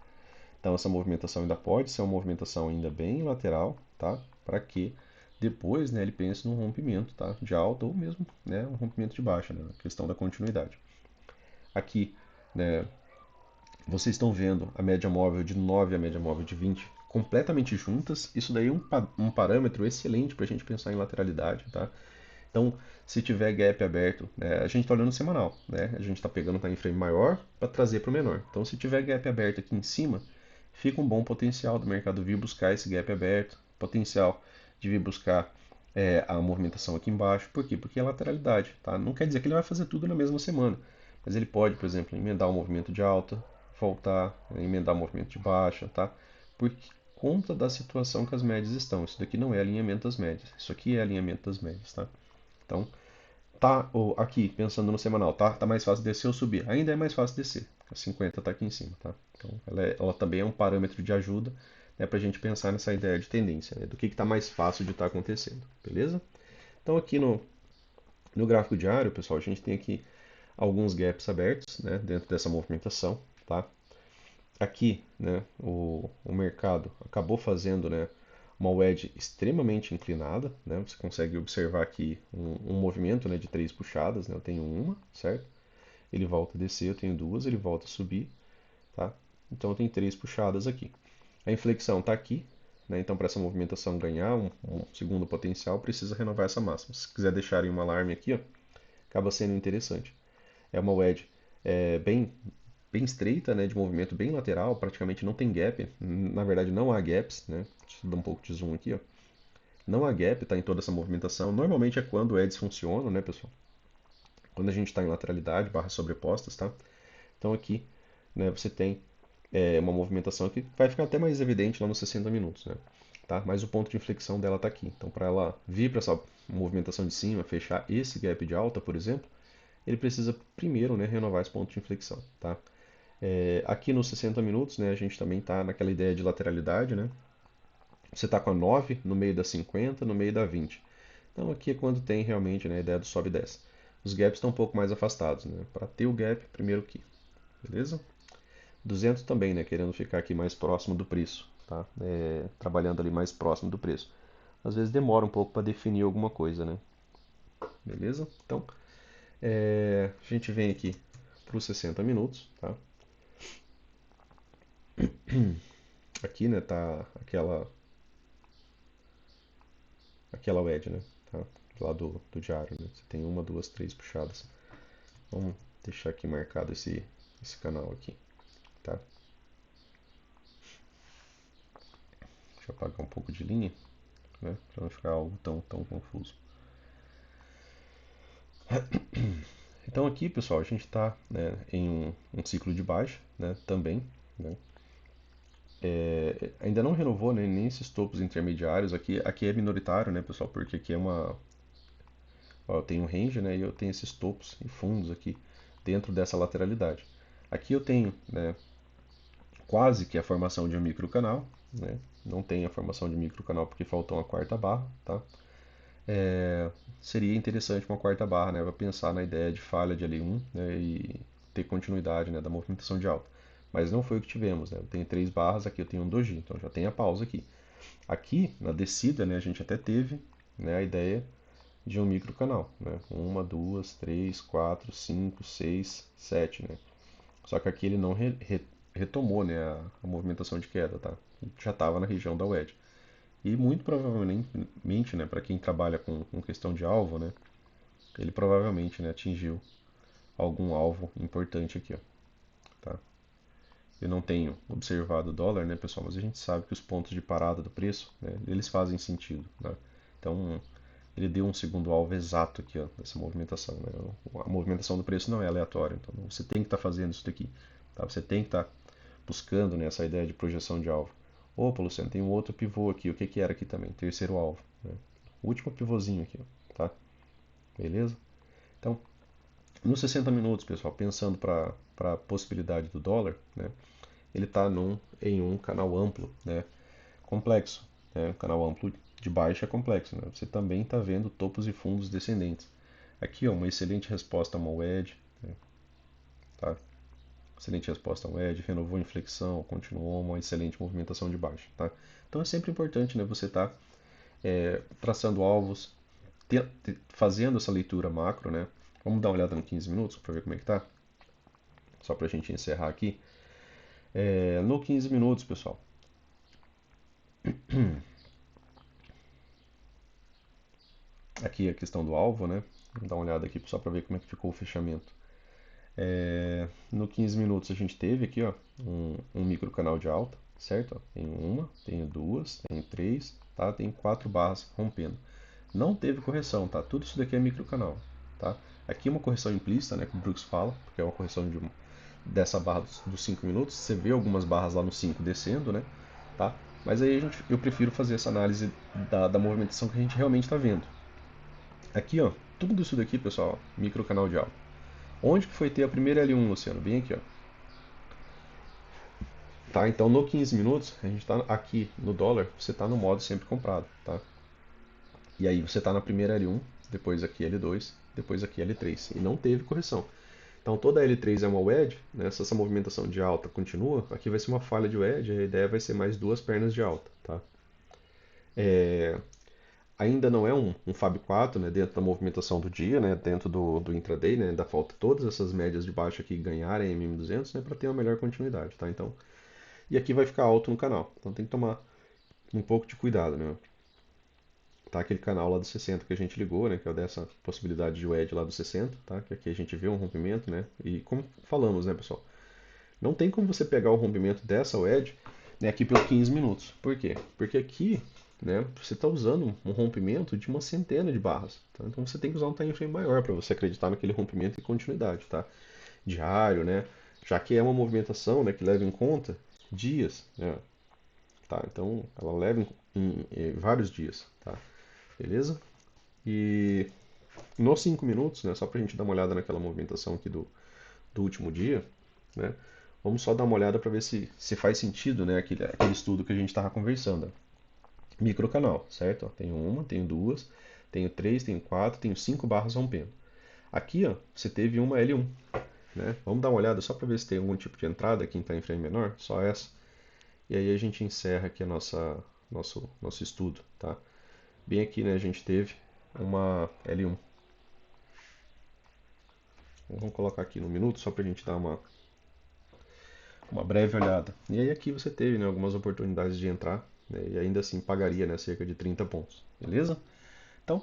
Então essa movimentação ainda pode ser uma movimentação ainda bem lateral, tá? Para que depois, né, ele pensa num rompimento, tá, de alta ou mesmo, né, um rompimento de baixa, né, a questão da continuidade. Aqui, né, vocês estão vendo a média móvel de 9 e a média móvel de 20 completamente juntas. Isso daí é um parâmetro excelente para a gente pensar em lateralidade, tá? Então, se tiver gap aberto, né, a gente está olhando semanal, né? A gente está pegando um time frame maior para trazer para o menor. Então, se tiver gap aberto aqui em cima, fica um bom potencial do mercado vir buscar esse gap aberto, potencial de vir buscar a movimentação aqui embaixo. Por quê? Porque é lateralidade, tá? Não quer dizer que ele vai fazer tudo na mesma semana, mas ele pode, por exemplo, emendar um movimento de alta, voltar, emendar um movimento de baixa, tá? Por conta da situação que as médias estão. Isso daqui não é alinhamento das médias, isso aqui é alinhamento das médias, tá? Então, tá aqui, pensando no semanal, tá mais fácil descer ou subir. Ainda é mais fácil descer. A 50 está aqui em cima, tá? Então, ela também é um parâmetro de ajuda, né, para a gente pensar nessa ideia de tendência, né, do que está mais fácil de estar acontecendo, beleza? Então, aqui no gráfico diário, pessoal, a gente tem aqui alguns gaps abertos, né, dentro dessa movimentação, tá? Aqui, né, o mercado acabou fazendo, né, uma wedge extremamente inclinada, né? Você consegue observar aqui um movimento, né, de três puxadas, né? Eu tenho uma, certo? Ele volta a descer, eu tenho duas, ele volta a subir, tá? Então eu tenho três puxadas aqui. A inflexão está aqui, né? Então para essa movimentação ganhar um segundo potencial, precisa renovar essa máxima. Se quiser deixarem um alarme aqui, ó, acaba sendo interessante. É uma wedge bem estreita, né, de movimento bem lateral, praticamente não tem gap. Na verdade, não há gaps, né? Deixa eu dar um pouco de zoom aqui, ó. Não há gap, tá em toda essa movimentação. Normalmente é quando edges funcionam, né, pessoal? Quando a gente está em lateralidade, barras sobrepostas, tá? Então aqui, né, você tem uma movimentação que vai ficar até mais evidente lá nos 60 minutos, né? Tá? Mas o ponto de inflexão dela está aqui. Então, para ela vir para essa movimentação de cima, fechar esse gap de alta, por exemplo, ele precisa primeiro, né, renovar esse ponto de inflexão, tá? Aqui nos 60 minutos, né, a gente também está naquela ideia de lateralidade, né? Você está com a 9 no meio da 50, no meio da 20. Então aqui é quando tem realmente, né, a ideia do sobe e desce. Os gaps estão um pouco mais afastados, né? Para ter o gap, primeiro aqui, beleza? 200 também, né, querendo ficar aqui mais próximo do preço, tá? Trabalhando ali mais próximo do preço. Às vezes demora um pouco para definir alguma coisa, né? Beleza? Então, a gente vem aqui para os 60 minutos, tá? Aqui, né, tá aquela wedge, né? Tá? Lá do diário, né? Você tem uma, duas, três puxadas. Vamos deixar aqui marcado esse canal aqui, tá? Deixa eu apagar um pouco de linha, né? Para não ficar algo tão confuso. Então aqui, pessoal, a gente está, né, em um ciclo de baixa, né? Também, né? Ainda não renovou, né, nem esses topos intermediários. Aqui é minoritário, né, pessoal? Porque aqui é uma, ó, eu tenho um range, né, e eu tenho esses topos e fundos aqui dentro dessa lateralidade. Aqui eu tenho, né, quase que a formação de um microcanal, né? Não tem a formação de microcanal porque faltou uma quarta barra, tá? Seria interessante uma quarta barra, né, para pensar na ideia de falha de L1, né, e ter continuidade, né, da movimentação de alta. Mas não foi o que tivemos, né? Eu tenho três barras, aqui eu tenho um doji, então já tem a pausa aqui. Aqui na descida, né, a gente até teve, né, a ideia de um microcanal, né? Uma, duas, três, quatro, cinco, seis, sete, né? Só que aqui ele não retomou, né, a movimentação de queda, tá? Já estava na região da wedge. E muito provavelmente, né, para quem trabalha com questão de alvo, né, ele provavelmente, né, atingiu algum alvo importante aqui, ó, tá? Eu não tenho observado o dólar, né, pessoal, mas a gente sabe que os pontos de parada do preço, né, eles fazem sentido, né? Então, ele deu um segundo alvo exato aqui, ó, dessa movimentação, né? A movimentação do preço não é aleatória, então você tem que estar fazendo isso daqui, tá? Você tem que estar buscando, né, essa ideia de projeção de alvo. Opa, Luciano, tem um outro pivô aqui. O que que era aqui também? Terceiro alvo, né? Último pivôzinho aqui, ó, tá? Beleza? Então, nos 60 minutos, pessoal, pensando para a possibilidade do dólar, né, ele está em um canal amplo, né, complexo. Né, um canal amplo de baixa é complexo. Né, você também está vendo topos e fundos descendentes. Aqui, ó, uma excelente resposta a uma wedge, né, tá? Excelente resposta ao edge, renovou a inflexão, continuou uma excelente movimentação de baixa, tá? Então é sempre importante, né, você estar traçando alvos, fazendo essa leitura macro, né? Vamos dar uma olhada no 15 minutos para ver como é que tá, só para a gente encerrar aqui. No 15 minutos, pessoal, aqui a questão do alvo, né? Vamos dar uma olhada aqui só para ver como é que ficou o fechamento. No 15 minutos a gente teve aqui, ó, um micro canal de alta, certo? Ó, tem uma, tem duas, tem três, tá? Tem quatro barras rompendo. Não teve correção, tá? Tudo isso daqui é micro canal, tá? Aqui uma correção implícita, né, que o Brooks fala, porque é uma correção dessa barra dos 5 minutos. Você vê algumas barras lá no 5 descendo, né? Tá? Mas aí eu prefiro fazer essa análise da movimentação que a gente realmente está vendo. Aqui, ó, tudo isso daqui, pessoal, ó, micro canal de alta. Onde que foi ter a primeira L1, Luciano? Bem aqui, ó. Tá? Então no 15 minutos, a gente está aqui no dólar, você está no modo sempre comprado, tá? E aí você está na primeira L1, depois aqui L2, depois aqui L3. E não teve correção. Então toda L3 é uma wedge, né? Se essa movimentação de alta continua, aqui vai ser uma falha de wedge, a ideia vai ser mais duas pernas de alta, tá? Ainda não é um Fab 4, né, dentro da movimentação do dia, né, dentro do intraday, né, ainda falta todas essas médias de baixo aqui ganharem MM200, né, para ter uma melhor continuidade, tá? Então, e aqui vai ficar alto no canal, então tem que tomar um pouco de cuidado, né? Tá aquele canal lá do 60 que a gente ligou, né, que é dessa possibilidade de wedge lá do 60, tá? Que aqui a gente vê um rompimento, né? E como falamos, né, pessoal? Não tem como você pegar o rompimento dessa wedge, né, aqui pelos 15 minutos. Por quê? Porque aqui, né, você está usando um rompimento de uma centena de barras. Tá? Então você tem que usar um time frame maior para você acreditar naquele rompimento e continuidade, tá? Diário, né? Já que é uma movimentação, né, que leva em conta dias, né? Tá? Então ela leva em vários dias, tá? Beleza? E nos 5 minutos, né, só para a gente dar uma olhada naquela movimentação aqui do último dia, né? Vamos só dar uma olhada para ver se faz sentido, né, aquele estudo que a gente estava conversando. Microcanal, certo? Ó, tenho uma, tenho duas, tenho três, tenho quatro, tenho cinco barras rompendo. Aqui, ó, você teve uma L1, né? Vamos dar uma olhada só para ver se tem algum tipo de entrada aqui em time frame menor, só essa. E aí a gente encerra aqui nosso estudo, tá? Bem aqui, né, a gente teve uma L1. Vamos colocar aqui no minuto só para a gente dar uma breve olhada. E aí aqui você teve, né, algumas oportunidades de entrar, né, e ainda assim pagaria, né, cerca de 30 pontos, beleza? Então,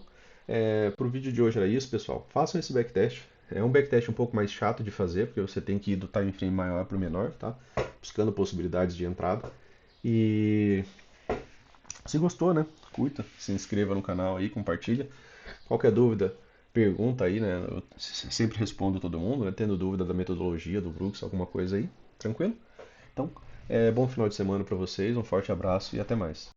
para o vídeo de hoje era isso, pessoal. Façam esse backtest. É um backtest um pouco mais chato de fazer, porque você tem que ir do time frame maior para o menor, tá? Buscando possibilidades de entrada. E se gostou, né? Curta, se inscreva no canal aí, compartilha. Qualquer dúvida, pergunta aí, né? Eu sempre respondo todo mundo, né? Tendo dúvida da metodologia do Brooks, alguma coisa aí, tranquilo? Então, bom final de semana para vocês, um forte abraço e até mais.